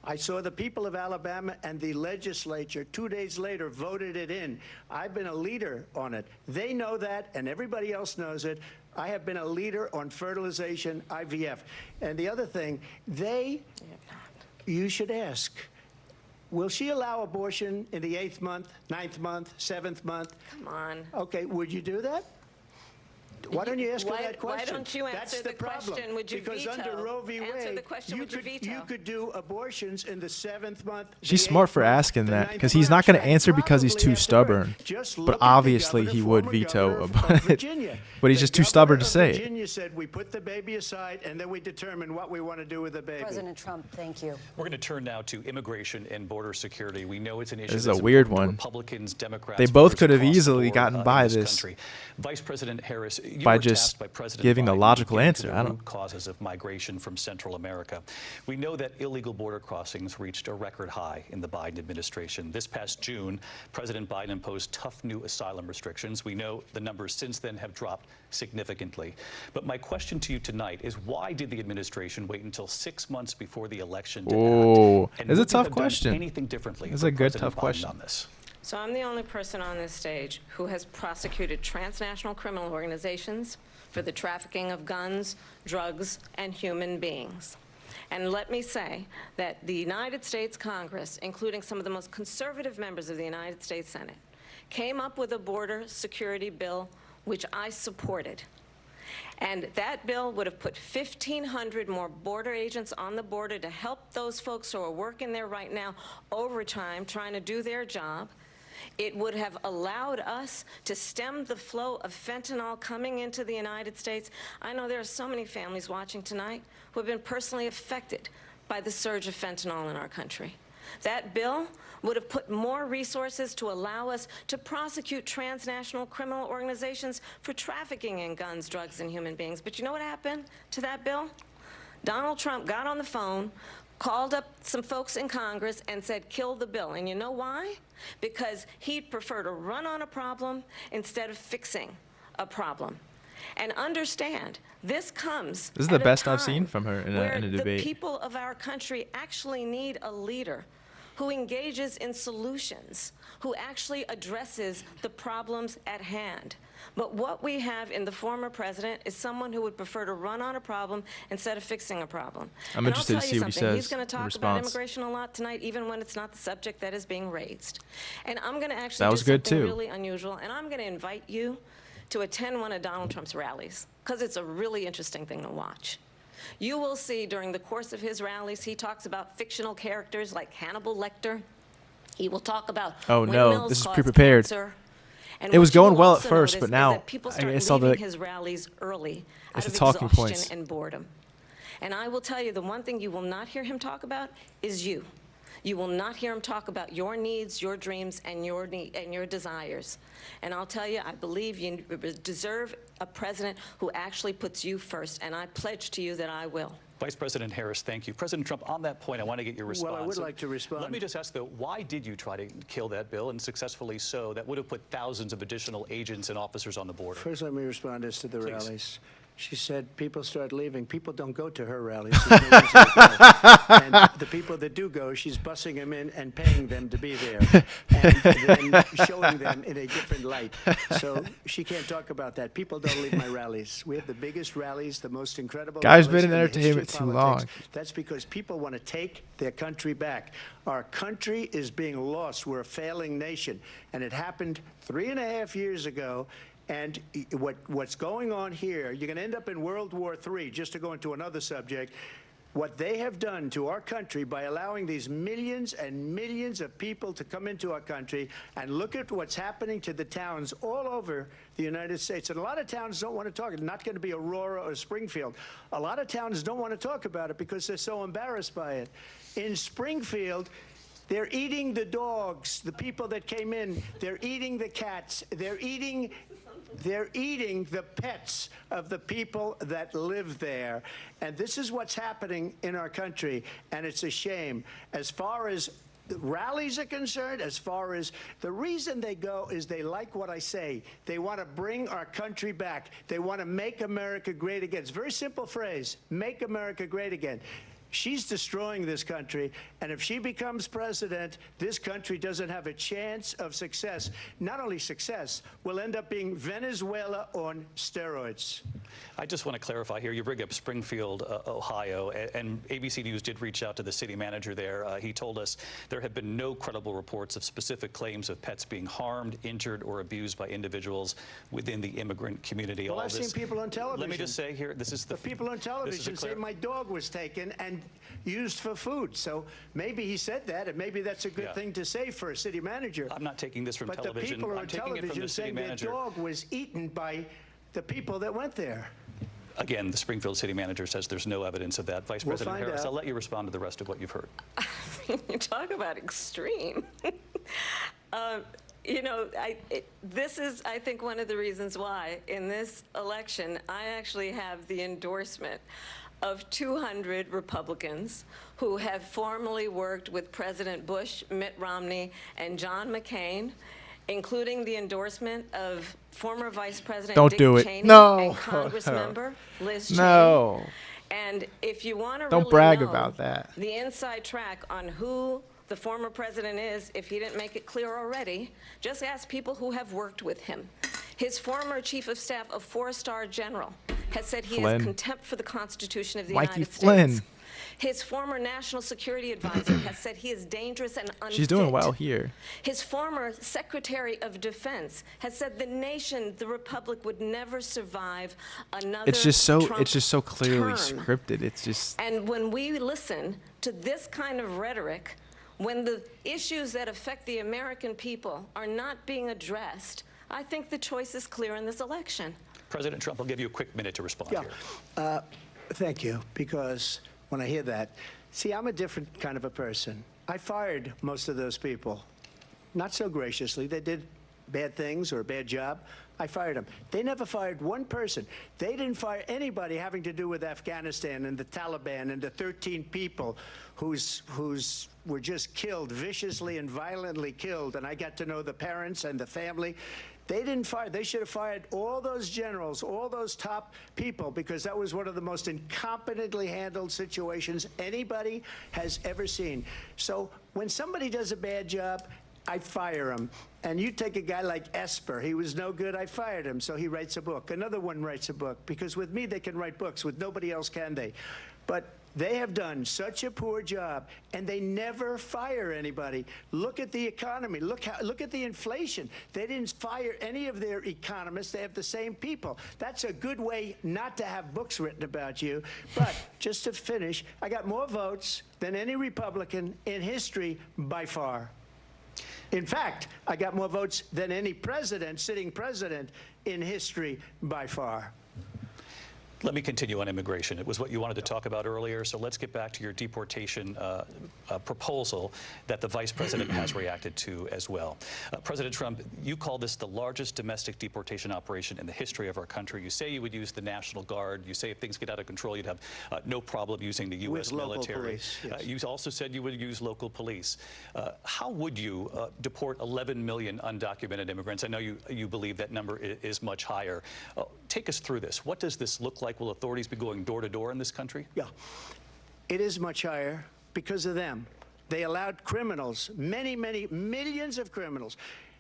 I saw the people of Alabama and the legislature 2 days later voted it in. I've been a leader on it. They know that, and everybody else knows it. I have been a leader on fertilization, IVF. And the other thing, you should ask, will she allow abortion in the 8th month, 9th month, 7th month? Come on. Okay, would you do that? Why don't you ask her that question? Why don't you answer the question? Would you because veto? Under Roe v. Answer the Wade, question. Would you veto? You could do abortions in the 7th month. She's smart for asking that because he's not going to answer because he's too stubborn. But obviously he would veto it. But he's just too stubborn to say it. Virginia said we put the baby aside and then we determine what we want to do with the baby. President Trump, thank you. We're going to turn now to immigration and border security. We know it's an issue. This is a weird one. Republicans, Democrats, they both could have easily gotten by this Vice President Harris, by just giving the logical answer. I don't know. Causes of migration from Central America. We know that illegal border crossings reached a record high in the Biden administration. This past June, President Biden imposed tough new asylum restrictions. We know the numbers since then have dropped significantly. But my question to you tonight is, why did the administration wait until 6 months before the election to act? And it's a would you tough have done question. Anything differently? It's a good President tough Biden question on this. So I'm the only person on this stage who has prosecuted transnational criminal organizations for the trafficking of guns, drugs, and human beings. And let me say that the United States Congress, including some of the most conservative members of the United States Senate, came up with a border security bill which I supported. And that bill would have put 1,500 more border agents on the border to help those folks who are working there right now overtime trying to do their job. It would have allowed us to stem the flow of fentanyl coming into the United States. I know there are so many families watching tonight who have been personally affected by the surge of fentanyl in our country. That bill would have put more resources to allow us to prosecute transnational criminal organizations for trafficking in guns, drugs, and human beings. But you know what happened to that bill? Donald Trump got on the phone, called up some folks in Congress and said, kill the bill. And you know why? Because he'd prefer to run on a problem instead of fixing a problem. And understand, this comes. This is the at a best I've time seen from her in where a debate. The people of our country actually need a leader who engages in solutions, who actually addresses the problems at hand. But what we have in the former president is someone who would prefer to run on a problem instead of fixing a problem. I'm And interested I'll to tell see you what he something. says He's going to in talk about response. immigration a lot tonight, even when it's not the subject that is being raised. And I'm going to actually That do was good, something too. really unusual, and I'm going to invite you to attend one of Donald Trump's rallies, because it's a really interesting thing to watch. You will see during the course of his rallies, he talks about fictional characters like Hannibal Lecter. He will talk about Oh, no, windmills this is cause pre-prepared. cancer. And It was what you going will well at also first, notice but is now that people I start saw leaving the- his rallies early It's out the of talking exhaustion points. and boredom. And I will tell you, the one thing you will not hear him talk about is you. You will not hear him talk about your needs, your dreams, and your desires. And I'll tell you, I believe you deserve a president who actually puts you first, and I pledge to you that I will. Vice President Harris, thank you. President Trump, on that point, I want to get your response. Well, I would like to respond. Let me just ask, though, why did you try to kill that bill, and successfully so? That would have put thousands of additional agents and officers on the border. First, let me respond as to the Please. rallies. She said people start leaving. People don't go to her rallies. There's no reason to go. And the people that do go, she's bussing them in and paying them to be there, and then showing them in a different light. So she can't talk about that. People don't leave my rallies. We have the biggest rallies, the most incredible Guy's rallies been in the history entertainment of too politics. long. That's because people want to take their country back. Our country is being lost. We're a failing nation. And it happened 3.5 years ago. And what's going on here, you're going to end up in World War III, just to go into another subject. What they have done to our country by allowing these millions and millions of people to come into our country, and look at what's happening to the towns all over the United States. And a lot of towns don't want to talk. It's not going to be Aurora or Springfield. A lot of towns don't want to talk about it because they're so embarrassed by it. In Springfield, they're eating the dogs, the people that came in. They're eating the cats. They're eating the pets of the people that live there. And this is what's happening in our country, and it's a shame. As far as rallies are concerned, as far as the reason they go is they like what I say. They want to bring our country back. They want to make America great again. It's a very simple phrase, make America great again. She's destroying this country, and if she becomes president, this country doesn't have a chance of success. Not only success, we'll end up being Venezuela on steroids. I just want to clarify here. You bring up Springfield, Ohio, and ABC News did reach out to the city manager there. He told us there have been no credible reports of specific claims of pets being harmed, injured, or abused by individuals within the immigrant community. Well, All I've this, seen people on television. Let me just say here, this is the people on television say my dog was taken and used for food. So maybe he said that, and maybe that's a good thing to say for a city manager. I'm not taking this from but television. The people I'm on taking it from television the city saying manager. their dog was eaten by the people that went there. Again, the Springfield city manager says there's no evidence of that. Vice We'll President find Harris, out. I'll let you respond to the rest of what you've heard. You talk about extreme. You know, this is, I think, one of the reasons why in this election I actually have the endorsement of 200 Republicans who have formerly worked with President Bush, Mitt Romney, and John McCain, including the endorsement of former Vice President Don't Dick do it. Cheney No. and Congress member Liz Cheney. No. And if you want to Don't really brag know about that. the inside track on who the former president is, if he didn't make it clear already, just ask people who have worked with him. His former chief of staff, a 4-star general, has said he has contempt for the Constitution of the United States. His former national security advisor has said he is dangerous and unfit. She's doing well here. His former secretary of defense has said the nation, the republic, would never survive another It's just so Trump clearly term. scripted. It's just And when we listen to this kind of rhetoric, when the issues that affect the American people are not being addressed, I think the choice is clear in this election. President Trump, I'll give you a quick minute to respond here. Thank you, because when I hear that, see, I'm a different kind of a person. I fired most of those people, not so graciously. They did bad things or a bad job. I fired them. They never fired one person. They didn't fire anybody having to do with Afghanistan and the Taliban and the 13 people who's were just killed, viciously and violently killed. And I got to know the parents and the family. They didn't fire. They should have fired all those generals, all those top people, because that was one of the most incompetently handled situations anybody has ever seen. So when somebody does a bad job, I fire him. And you take a guy like Esper. He was no good. I fired him. So he writes a book. Another one writes a book. Because with me, they can write books. With nobody else can they. But they have done such a poor job, and they never fire anybody. Look at the economy. Look at the inflation. They didn't fire any of their economists. They have the same people. That's a good way not to have books written about you. But just to finish, I got more votes than any Republican in history by far. In fact, I got more votes than any president, sitting president in history by far. Let me continue on immigration. It was what you wanted to talk about earlier, so let's get back to your deportation proposal that the vice president has reacted to as well. President Trump, you call this the largest domestic deportation operation in the history of our country. You say you would use the National Guard. You say if things get out of control, you'd have no problem using the U.S. military. Police, yes. You also said you would use local police. How would you deport 11 million undocumented immigrants? I know you believe that number is much higher. Take us through this. What does this look like? Will authorities be going door to door in this country? Yeah, it is much higher because of them. They allowed criminals, many millions of criminals.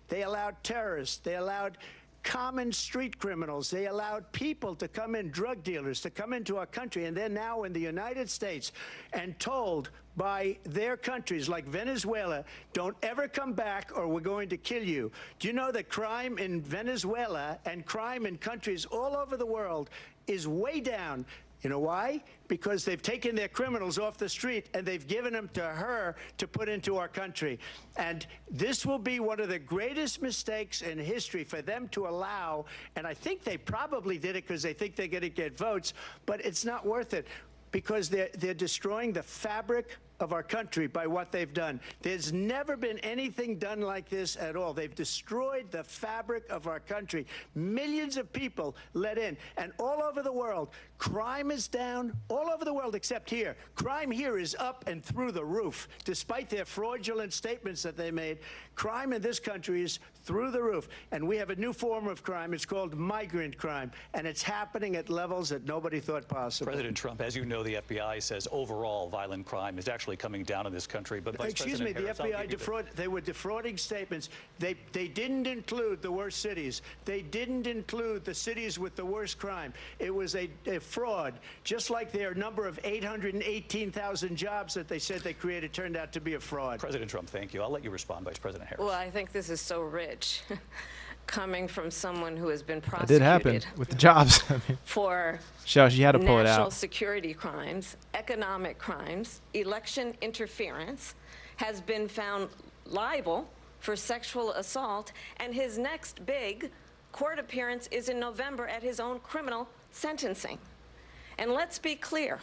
They allowed terrorists. They allowed common street criminals. They allowed people to come in, drug dealers, to come into our country, and they're now in the United States and told by their countries like Venezuela, don't ever come back or we're going to kill you. Do you know that crime in Venezuela and crime in countries all over the world is way down? You know why? Because they've taken their criminals off the street and they've given them to her to put into our country. And this will be one of the greatest mistakes in history for them to allow. And I think they probably did it because they think they're going to get votes, but it's not worth it because they're destroying the fabric of our country by what they've done. There's never been anything done like this at all. They've destroyed the fabric of our country. Millions of people let in. And all over the world, crime is down. All over the world except here. Crime here is up and through the roof. Despite their fraudulent statements that they made, crime in this country is through the roof. And we have a new form of crime. It's called migrant crime. And it's happening at levels that nobody thought possible. President Trump, as you know, the FBI says overall violent crime is actually coming down in this country. But Vice Excuse me, President the Harris, FBI they were defrauding statements. They didn't include the worst cities. They didn't include the cities with the worst crime. It was a fraud, just like their number of 818,000 jobs that they said they created turned out to be a fraud. President Trump, thank you. I'll let you respond, Vice President Harris. Well, I think this is so rich, coming from someone who has been It prosecuted did happen with the jobs. I mean, for she had to pull it national out. security crimes, economic crimes, election interference, has been found liable for sexual assault, and his next big court appearance is in November at his own criminal sentencing. And let's be clear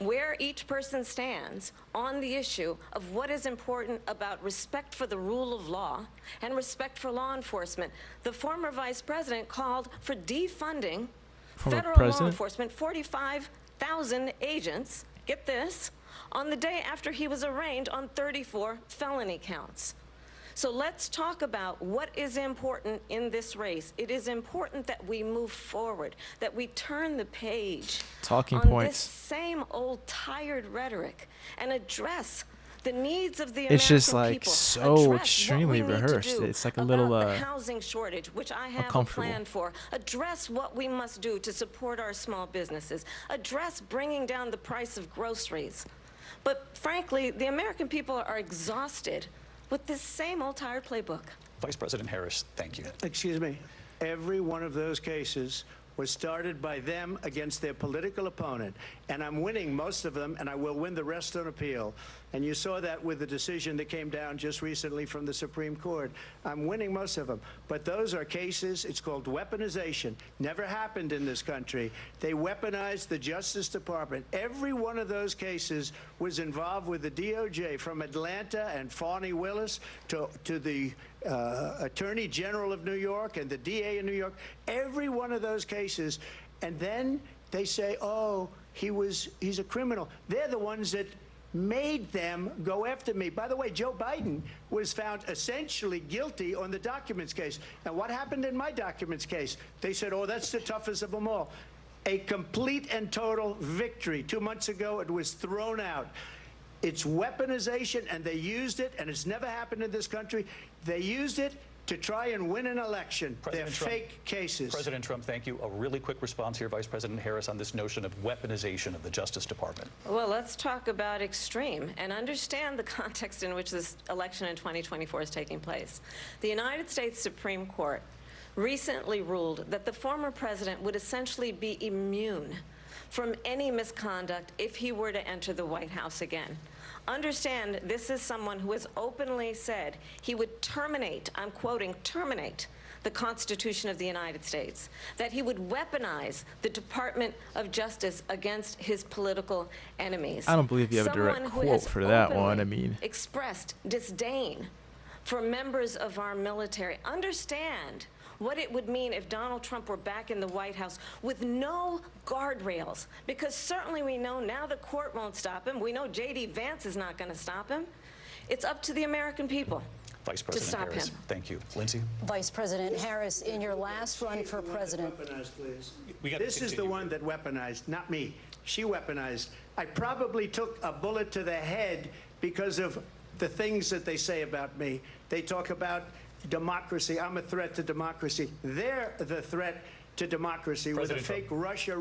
where each person stands on the issue of what is important about respect for the rule of law and respect for law enforcement. The former vice president called for defunding federal law enforcement, 45,000 agents, get this, on the day after he was arraigned on 34 felony counts. So let's talk about what is important in this race. It is important that we move forward, that we turn the page Talking on points. this same old tired rhetoric and address the needs of the It's just American like people. so Address what extremely we need to rehearsed. do It's like a about little the housing shortage, which I have a uncomfortable. plan for. Address what we must do to support our small businesses. Address bringing down the price of groceries. But frankly, the American people are exhausted with this same old tired playbook. Vice President Harris, thank you. Excuse me. Every one of those cases was started by them against their political opponent. And I'm winning most of them, and I will win the rest on appeal. And you saw that with the decision that came down just recently from the Supreme Court. I'm winning most of them. But those are cases, it's called weaponization. Never happened in this country. They weaponized the Justice Department. Every one of those cases was involved with the DOJ, from Atlanta and Fani Willis to the Attorney General of New York and the DA in New York. Every one of those cases. And then they say, oh, he's a criminal. They're the ones that made them go after me. By the way, Joe Biden was found essentially guilty on the documents case. And what happened in my documents case? They said, oh, that's the toughest of them all. A complete and total victory. 2 months ago, it was thrown out. It's weaponization, and they used it, and it's never happened in this country. They used it to try and win an election. They're fake cases. President Trump, thank you. A really quick response here, Vice President Harris, on this notion of weaponization of the Justice Department. Well, let's talk about extreme and understand the context in which this election in 2024 is taking place. The United States Supreme Court recently ruled that the former president would essentially be immune from any misconduct if he were to enter the White House again. Understand, this is someone who has openly said he would terminate, I'm quoting, terminate the Constitution of the United States, that he would weaponize the Department of Justice against his political enemies. I don't believe you have a direct quote for that one. I mean, expressed disdain for members of our military. Understand what it would mean if Donald Trump were back in the White House with no guardrails, because certainly we know now the court won't stop him. We know J.D. Vance is not going to stop him. It's up to the American people Vice President to stop Harris, him. Thank you. Lindsay? Vice President Harris, in your last run for president. Weaponized, please. This is the one that weaponized, not me. She weaponized. I probably took a bullet to the head because of the things that they say about me. They talk about democracy. I'm a threat to democracy. They're the threat to democracy with a fake Russia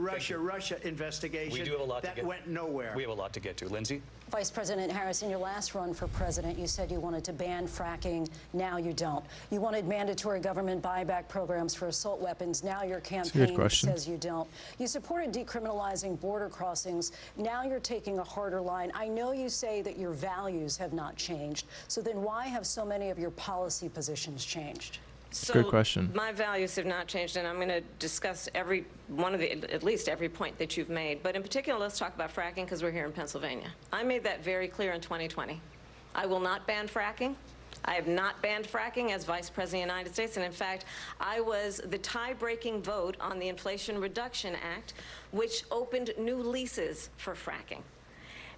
investigation that went nowhere. We have a lot to get to. Lindsay? Vice President Harris, in your last run for president, you said you wanted to ban fracking. Now you don't. You wanted mandatory government buyback programs for assault weapons. Now your campaign says you don't. You supported decriminalizing border crossings. Now you're taking a harder line. I know you say that your values have not changed. So then why have so many of your policy positions changed? So good question. My values have not changed, and I'm going to discuss every one of the, at least every point that you've made. But in particular, let's talk about fracking, because we're here in Pennsylvania. I made that very clear in 2020. I will not ban fracking. I have not banned fracking as Vice President of the United States, and in fact, I was the tie-breaking vote on the Inflation Reduction Act, which opened new leases for fracking.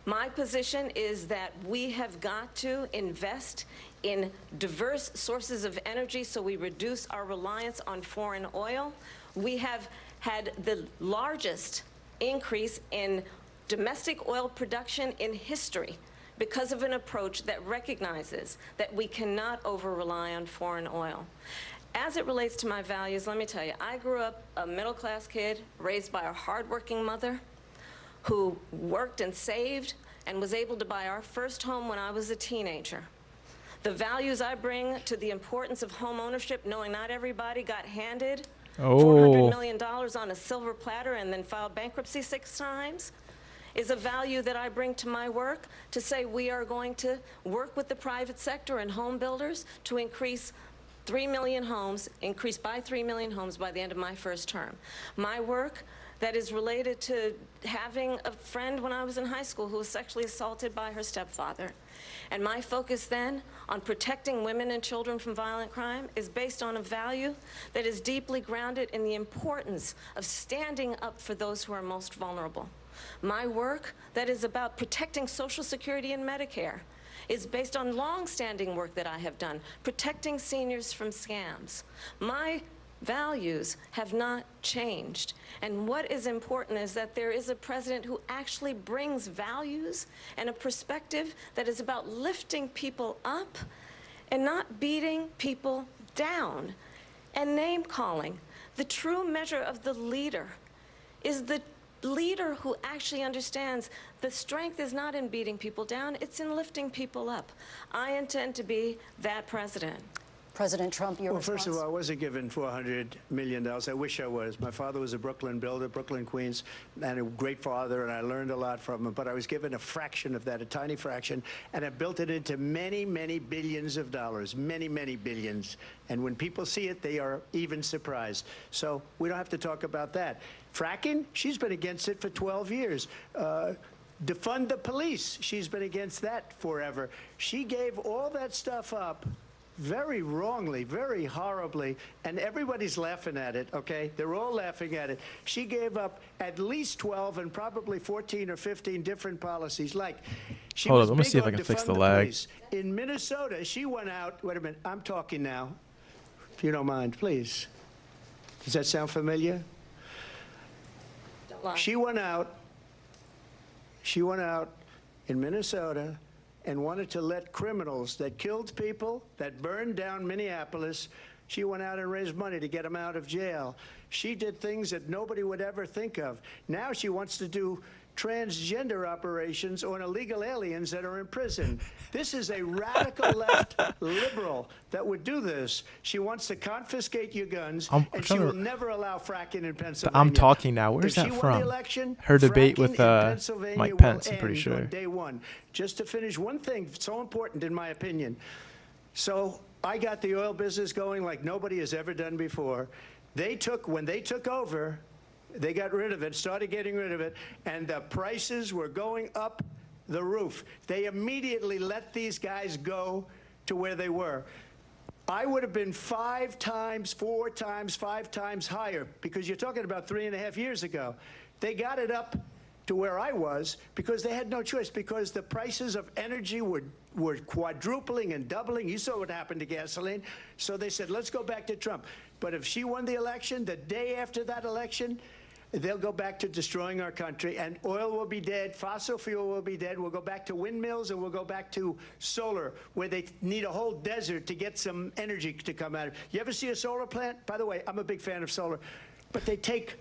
My position is that we have got to invest in diverse sources of energy so we reduce our reliance on foreign oil. We have had the largest increase in domestic oil production in history because of an approach that recognizes that we cannot over-rely on foreign oil. As it relates to my values, let me tell you, I grew up a middle-class kid raised by a hardworking mother who worked and saved and was able to buy our first home when I was a teenager. The values I bring to the importance of home ownership, knowing not everybody got handed $400 million on a silver platter and then filed bankruptcy 6 times, is a value that I bring to my work to say we are going to work with the private sector and home builders to increase 3 million homes, increase by 3 million homes by the end of my first term. My work that is related to having a friend when I was in high school who was sexually assaulted by her stepfather. And my focus then on protecting women and children from violent crime is based on a value that is deeply grounded in the importance of standing up for those who are most vulnerable. My work that is about protecting Social Security and Medicare is based on long-standing work that I have done, protecting seniors from scams. My values have not changed. And what is important is that there is a president who actually brings values and a perspective that is about lifting people up and not beating people down and name-calling. The true measure of the leader is the leader who actually understands the strength is not in beating people down, it's in lifting people up. I intend to be that president. President Trump, your response? First of all, I wasn't given $400 million. I wish I was. My father was a Brooklyn builder, Brooklyn, Queens, and a great father, and I learned a lot from him. But I was given a fraction of that, a tiny fraction, and I built it into many, many billions of dollars, many, many billions. And when people see it, they are even surprised. So we don't have to talk about that. Fracking, she's been against it for 12 years. Defund the police, she's been against that forever. She gave all that stuff up very wrongly, very horribly, and everybody's laughing at it, okay? They're all laughing at it. She gave up at least 12 and probably 14 or 15 different policies. Like, she Hold was on, let me big see if I on can fix defund the lag. police. In Minnesota, she went out, wait a minute, I'm talking now, if you don't mind, please. Does that sound familiar? Don't lie. She went out in Minnesota and wanted to let criminals that killed people, that burned down Minneapolis, she went out and raised money to get them out of jail. She did things that nobody would ever think of. Now she wants to do transgender operations on illegal aliens that are in prison. This is a radical left liberal that would do this. She wants to confiscate your guns, I'm and she trying to- will never allow fracking in Pennsylvania. I'm talking now. Where's If that she won from? the election, Her debate fracking with in Pennsylvania Mike will Pence, I'm pretty end sure. on day one. Just to finish, one thing so important in my opinion. So I got the oil business going like nobody has ever done before. When they took over, they got rid of it, started getting rid of it, and the prices were going up the roof. They immediately let these guys go to where they were. I would have been 5 times, 4 times, 5 times higher, because you're talking about 3.5 years ago. They got it up to where I was because they had no choice, because the prices of energy were quadrupling and doubling. You saw what happened to gasoline. So they said, let's go back to Trump. But if she won the election, the day after that election, they'll go back to destroying our country, and oil will be dead, fossil fuel will be dead, we'll go back to windmills, and we'll go back to solar, where they need a whole desert to get some energy to come out of it. You ever see a solar plant? By the way, I'm a big fan of solar, but they take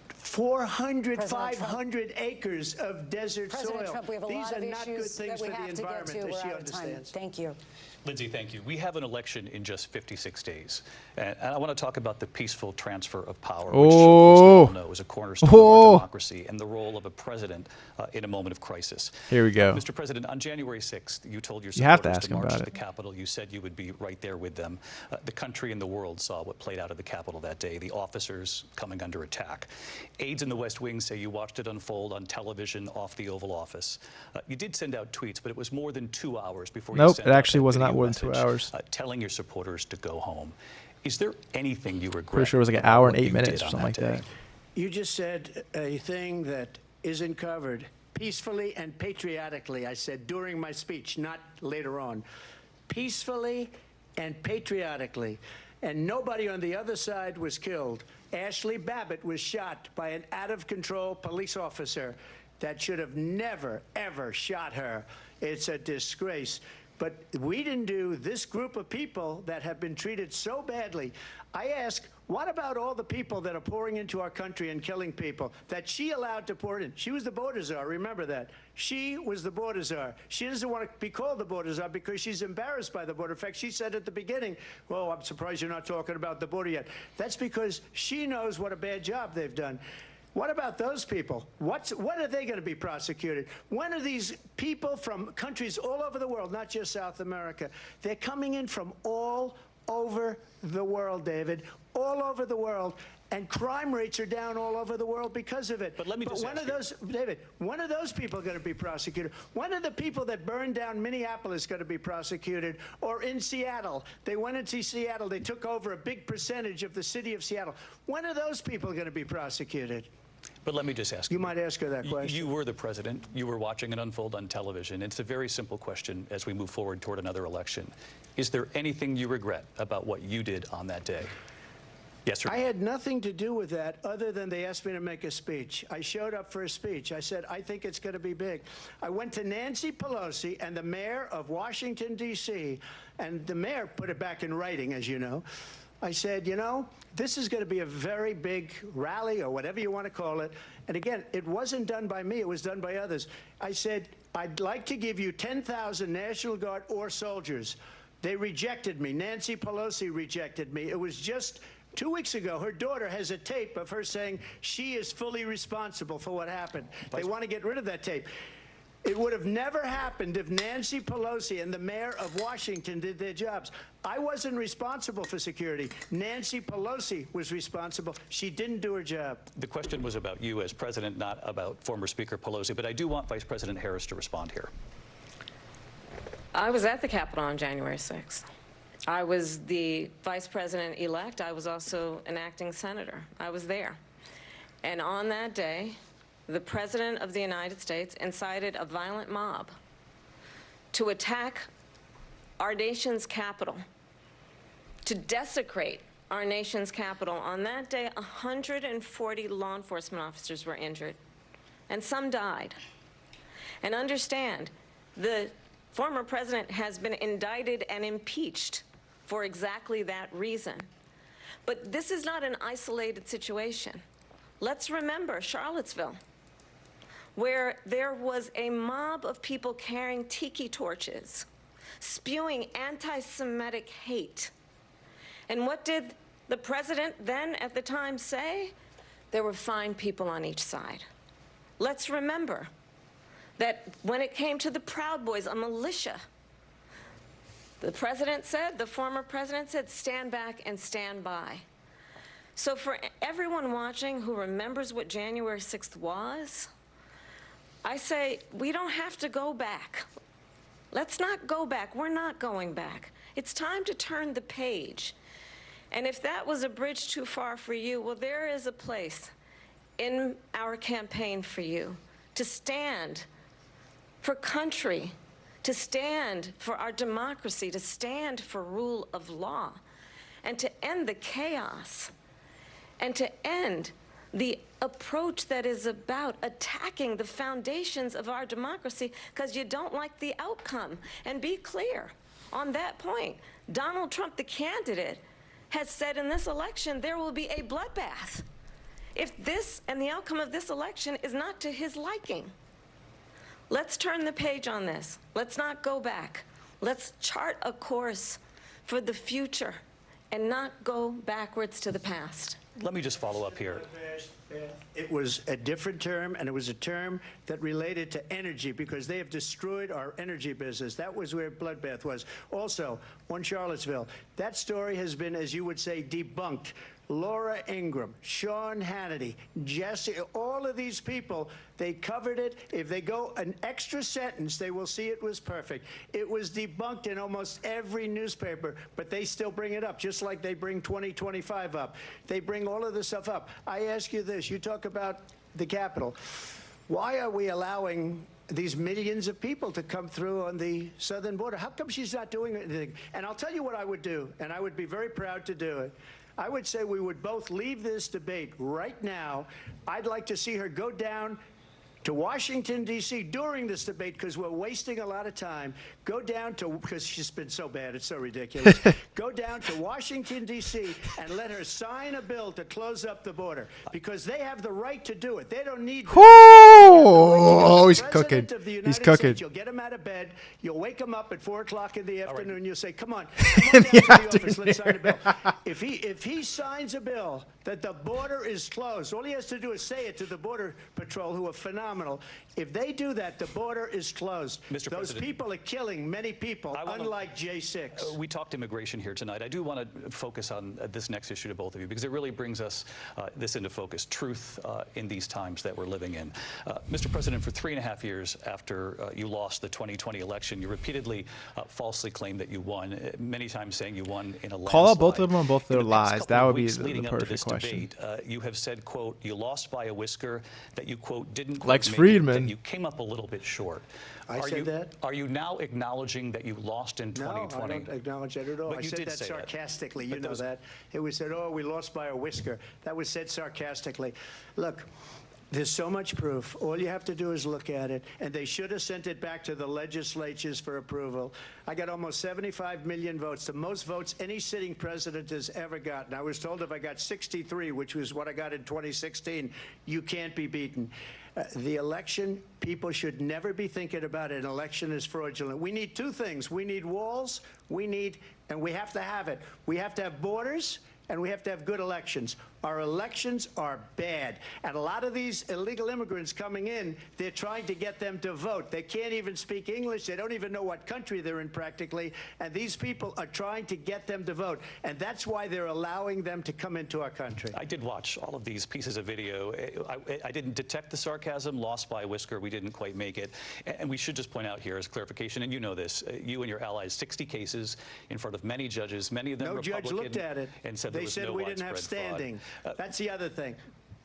400, 500 acres of desert President soil. Trump, we have a These lot are of not good issues things that we for the have to get environment, to. as We're she out of time. understands. Thank you. Lindsay, thank you. We have an election in just 56 days. And I want to talk about the peaceful transfer of power, which, of course, we all know is a cornerstone of our democracy, and the role of a president in a moment of crisis. Here we go. Mr. President, on January 6th, you told your You have to supporters ask to him march about to the it. Capitol. You said you would be right there with them. The country and the world saw what played out at the Capitol that day, the officers coming under attack. Aides in the West Wing say you watched it unfold on television off the Oval Office. You did send out tweets, but it was more than 2 hours before you Nope, sent it out actually that was not video more than 2 message, hours. telling your supporters to go home. Is there anything you regret? Pretty sure it was like an about hour and what 8 you minutes did or on something like day? that. You just said a thing that isn't covered. Peacefully and patriotically, I said during my speech, not later on. Peacefully and patriotically. And nobody on the other side was killed. Ashley Babbitt was shot by an out-of-control police officer that should have never, ever shot her. It's a disgrace. But we didn't do this group of people that have been treated so badly. I ask, what about all the people that are pouring into our country and killing people that she allowed to pour in? She was the border czar, remember that. She was the border czar. She doesn't want to be called the border czar because she's embarrassed by the border. In fact, she said at the beginning, well, I'm surprised you're not talking about the border yet. That's because she knows what a bad job they've done. What about those people? When are they going to be prosecuted? When are these people from countries all over the world, not just South America? They're coming in from all over the world, David, all over the world. And crime rates are down all over the world because of it. But let me just when ask are those, David, when are those people going to be prosecuted? When are the people that burned down Minneapolis going to be prosecuted? Or in Seattle? They went into Seattle. They took over a big percentage of the city of Seattle. When are those people going to be prosecuted? But let me just ask You might ask her that question. You were the president. You were watching it unfold on television. It's a very simple question as we move forward toward another election. Is there anything you regret about what you did on that day? Yes or no? I had nothing to do with that other than they asked me to make a speech. I showed up for a speech. I said, I think it's going to be big. I went to Nancy Pelosi and the mayor of Washington, D.C., and the mayor put it back in writing, as you know. I said, you know, this is going to be a very big rally or whatever you want to call it. And again, it wasn't done by me. It was done by others. I said, I'd like to give you 10,000 National Guard or soldiers. They rejected me. Nancy Pelosi rejected me. It was just 2 weeks ago. Her daughter has a tape of her saying she is fully responsible for what happened. They want to get rid of that tape. It would have never happened if Nancy Pelosi and the mayor of Washington did their jobs. I wasn't responsible for security. Nancy Pelosi was responsible. She didn't do her job. The question was about you as president, not about former Speaker Pelosi, but I do want Vice President Harris to respond here. I was at the Capitol on January 6th. I was the vice president-elect. I was also an acting senator. I was there. And on that day, the President of the United States incited a violent mob to attack our nation's capital, to desecrate our nation's capital. On that day, 140 law enforcement officers were injured, and some died. And understand, the former president has been indicted and impeached for exactly that reason. But this is not an isolated situation. Let's remember Charlottesville, where there was a mob of people carrying tiki torches, spewing anti-Semitic hate. And what did the president then at the time say? There were fine people on each side. Let's remember that when it came to the Proud Boys, a militia, the president said, the former president said, stand back and stand by. So for everyone watching who remembers what January 6th was, I say we don't have to go back. Let's not go back. We're not going back. It's time to turn the page. And if that was a bridge too far for you, well, there is a place in our campaign for you to stand for country, to stand for our democracy, to stand for rule of law, and to end the chaos, and to end the approach that is about attacking the foundations of our democracy because you don't like the outcome. And be clear on that point. Donald Trump, the candidate, has said in this election there will be a bloodbath if this and the outcome of this election is not to his liking. Let's turn the page on this. Let's not go back. Let's chart a course for the future and not go backwards to the past. Let me just follow up here. It was a different term, and it was a term that related to energy because they have destroyed our energy business. That was where bloodbath was. Also, on Charlottesville, that story has been, as you would say, debunked. Laura Ingraham, Sean Hannity, Jesse, all of these people, they covered it. If they go an extra sentence, they will see it was perfect. It was debunked in almost every newspaper, but they still bring it up, just like they bring 2025 up. They bring all of this stuff up. I ask you this. You talk about the Capitol. Why are we allowing these millions of people to come through on the southern border? How come she's not doing anything? And I'll tell you what I would do, and I would be very proud to do it. I would say we would both leave this debate right now. I'd like to see her go down to Washington, D.C. during this debate because we're wasting a lot of time. Go down to, because she's been so bad, it's so ridiculous. Go down to Washington, D.C. and let her sign a bill to close up the border because they have the right to do it. They don't need Oh, he's cooking. He's cooking. You'll get him out of bed. You'll wake him up at 4 o'clock in the afternoon. You'll say, come on down to the office. Let's sign a bill. If he signs a bill that the border is closed, all he has to do is say it to the Border Patrol, who are phenomenal. If they do that, the border is closed. Mr. Those President, people are killing many people, unlike J6. We talked immigration here tonight. I do want to focus on this next issue to both of you because it really brings us this into focus, truth in these times that we're living in. Mr. President, for 3.5 years after you lost the 2020 election, you repeatedly falsely claimed that you won, many times saying you won in a landslide. Call out both of them on both their lies. That would be the debate, perfect question. you have said, quote, you lost by a whisker, that you, quote, didn't quote, Lex Friedman. that you came up a little bit short. I said that? Are you now acknowledging that you lost in 2020? No, I don't acknowledge that at all. But I you said did that say sarcastically. that. You know that. It was said, oh, we lost by a whisker. That was said sarcastically. Look, there's so much proof. All you have to do is look at it. And they should have sent it back to the legislatures for approval. I got almost 75 million votes, the most votes any sitting president has ever gotten. I was told if I got 63, which was what I got in 2016, you can't be beaten. The election, people should never be thinking about an election as fraudulent. We need two things. We need walls, and we have to have it. We have to have borders, and we have to have good elections. Our elections are bad. And a lot of these illegal immigrants coming in, they're trying to get them to vote. They can't even speak English. They don't even know what country they're in practically. And these people are trying to get them to vote. And that's why they're allowing them to come into our country. I did watch all of these pieces of video. I didn't detect the sarcasm, lost by a whisker. We didn't quite make it. And we should just point out here as clarification, and you know this, you and your allies, 60 cases in front of many judges, many of them Republican. No judge looked at it. And said they there was said no we didn't have widespread standing. fraud. That's the other thing.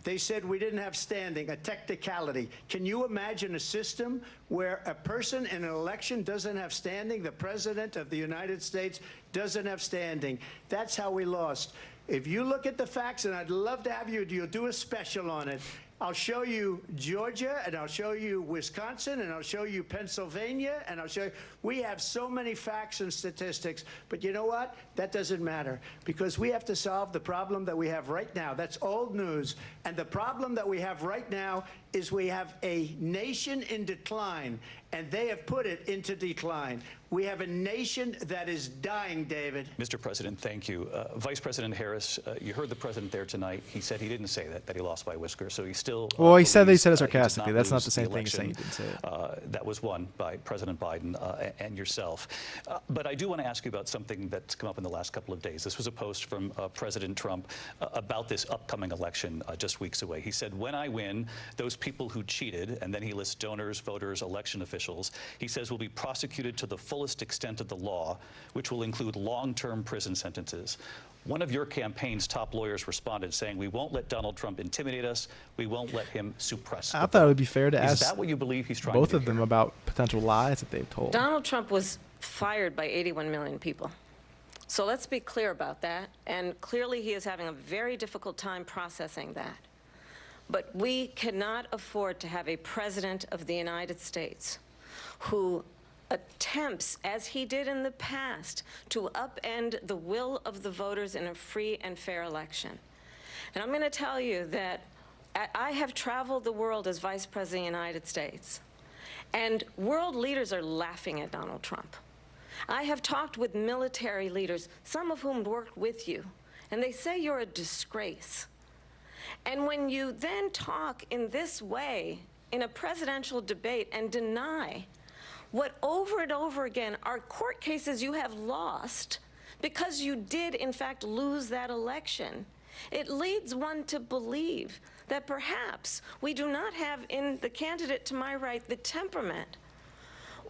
They said we didn't have standing, a technicality. Can you imagine a system where a person in an election doesn't have standing? The president of the United States doesn't have standing. That's how we lost. If you look at the facts, and I'd love to have you'll do a special on it. I'll show you Georgia, and I'll show you Wisconsin, and I'll show you Pennsylvania, and I'll show you. We have so many facts and statistics, but you know what? That doesn't matter, because we have to solve the problem that we have right now. That's old news. And the problem that we have right now is we have a nation in decline, and they have put it into decline. We have a nation that is dying, David. Mr. President, thank you. Vice President Harris, you heard the president there tonight. He said he didn't say that he lost by a whisker, so he still Well, he said they said it believes, sarcastically. That's not lose the same thing as election, saying he didn't say it. That was won by President Biden and yourself. But I do want to ask you about something that's come up in the last couple of days. This was a post from President Trump about this upcoming election just weeks away. He said, when I win, those people who cheated, and then he lists donors, voters, election officials, he says will be prosecuted to the fullest extent of the law, which will include long-term prison sentences. One of your campaign's top lawyers responded saying, we won't let Donald Trump intimidate us. We won't let him suppress. I thought it would be fair to Is ask that what you believe he's trying both to do of them here? about potential lies that they've told. Donald Trump was fired by 81 million people. So let's be clear about that. And clearly he is having a very difficult time processing that. But we cannot afford to have a president of the United States who attempts, as he did in the past, to upend the will of the voters in a free and fair election. And I'm going to tell you that I have traveled the world as Vice President of the United States, and world leaders are laughing at Donald Trump. I have talked with military leaders, some of whom worked with you, and they say you're a disgrace. And when you then talk in this way in a presidential debate and deny what over and over again are court cases you have lost because you did in fact lose that election, it leads one to believe that perhaps we do not have in the candidate to my right the temperament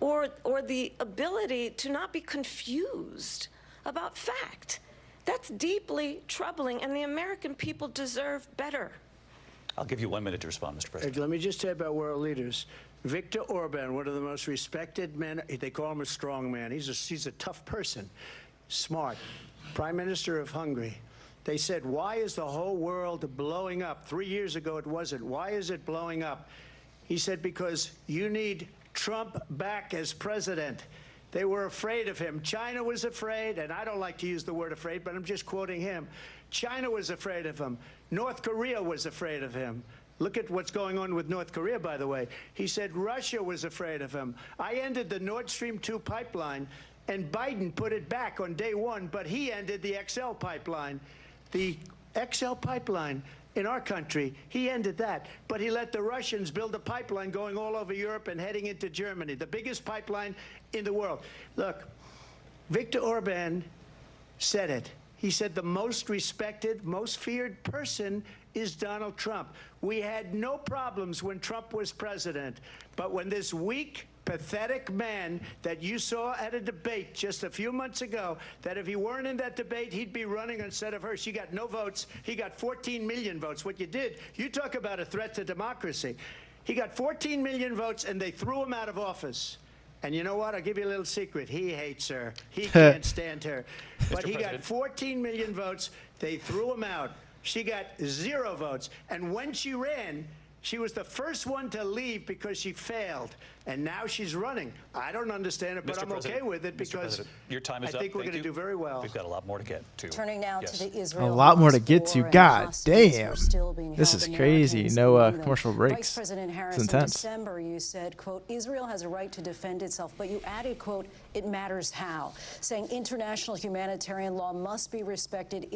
or the ability to not be confused about fact. That's deeply troubling, and the American people deserve better. I'll give you 1 minute to respond, Mr. President. Let me just tell you about world leaders. Viktor Orban, one of the most respected men, they call him a strong man. He's a tough person, smart. Prime Minister of Hungary. They said, why is the whole world blowing up? 3 years ago it wasn't. Why is it blowing up? He said, because you need Trump back as president. They were afraid of him. China was afraid, and I don't like to use the word afraid, but I'm just quoting him. China was afraid of him. North Korea was afraid of him. Look at what's going on with North Korea, by the way. He said Russia was afraid of him. I ended the Nord Stream 2 pipeline, and Biden put it back on day one, but he ended the XL pipeline. The XL pipeline in our country, he ended that. But he let the Russians build a pipeline going all over Europe and heading into Germany, the biggest pipeline in the world. Look, Viktor Orban said it. He said the most respected, most feared person is Donald Trump. We had no problems when Trump was president, but when this weak, pathetic man that you saw at a debate just a few months ago, that if he weren't in that debate, he'd be running instead of her. She got no votes. He got 14 million votes. What you did, you talk about a threat to democracy. He got 14 million votes, and they threw him out of office. And you know what? I'll give you a little secret. He hates her. He can't stand her. But he got 14 million votes. They threw him out. She got 0 votes. And when she ran, she was the first one to leave because she failed. And now she's running. I don't understand it, but I'm okay with it because your time is I think up. we're going to do very well. We've got a lot more to get to. Turning now to the A Israel. lot more to get to. war and God hostages damn. are still being This held. is crazy. Americans No among them. commercial breaks. Vice President Harris, It's in intense. December, you said, quote, Israel has a right to defend itself, but you added, quote, it matters how, saying international humanitarian law must be respected.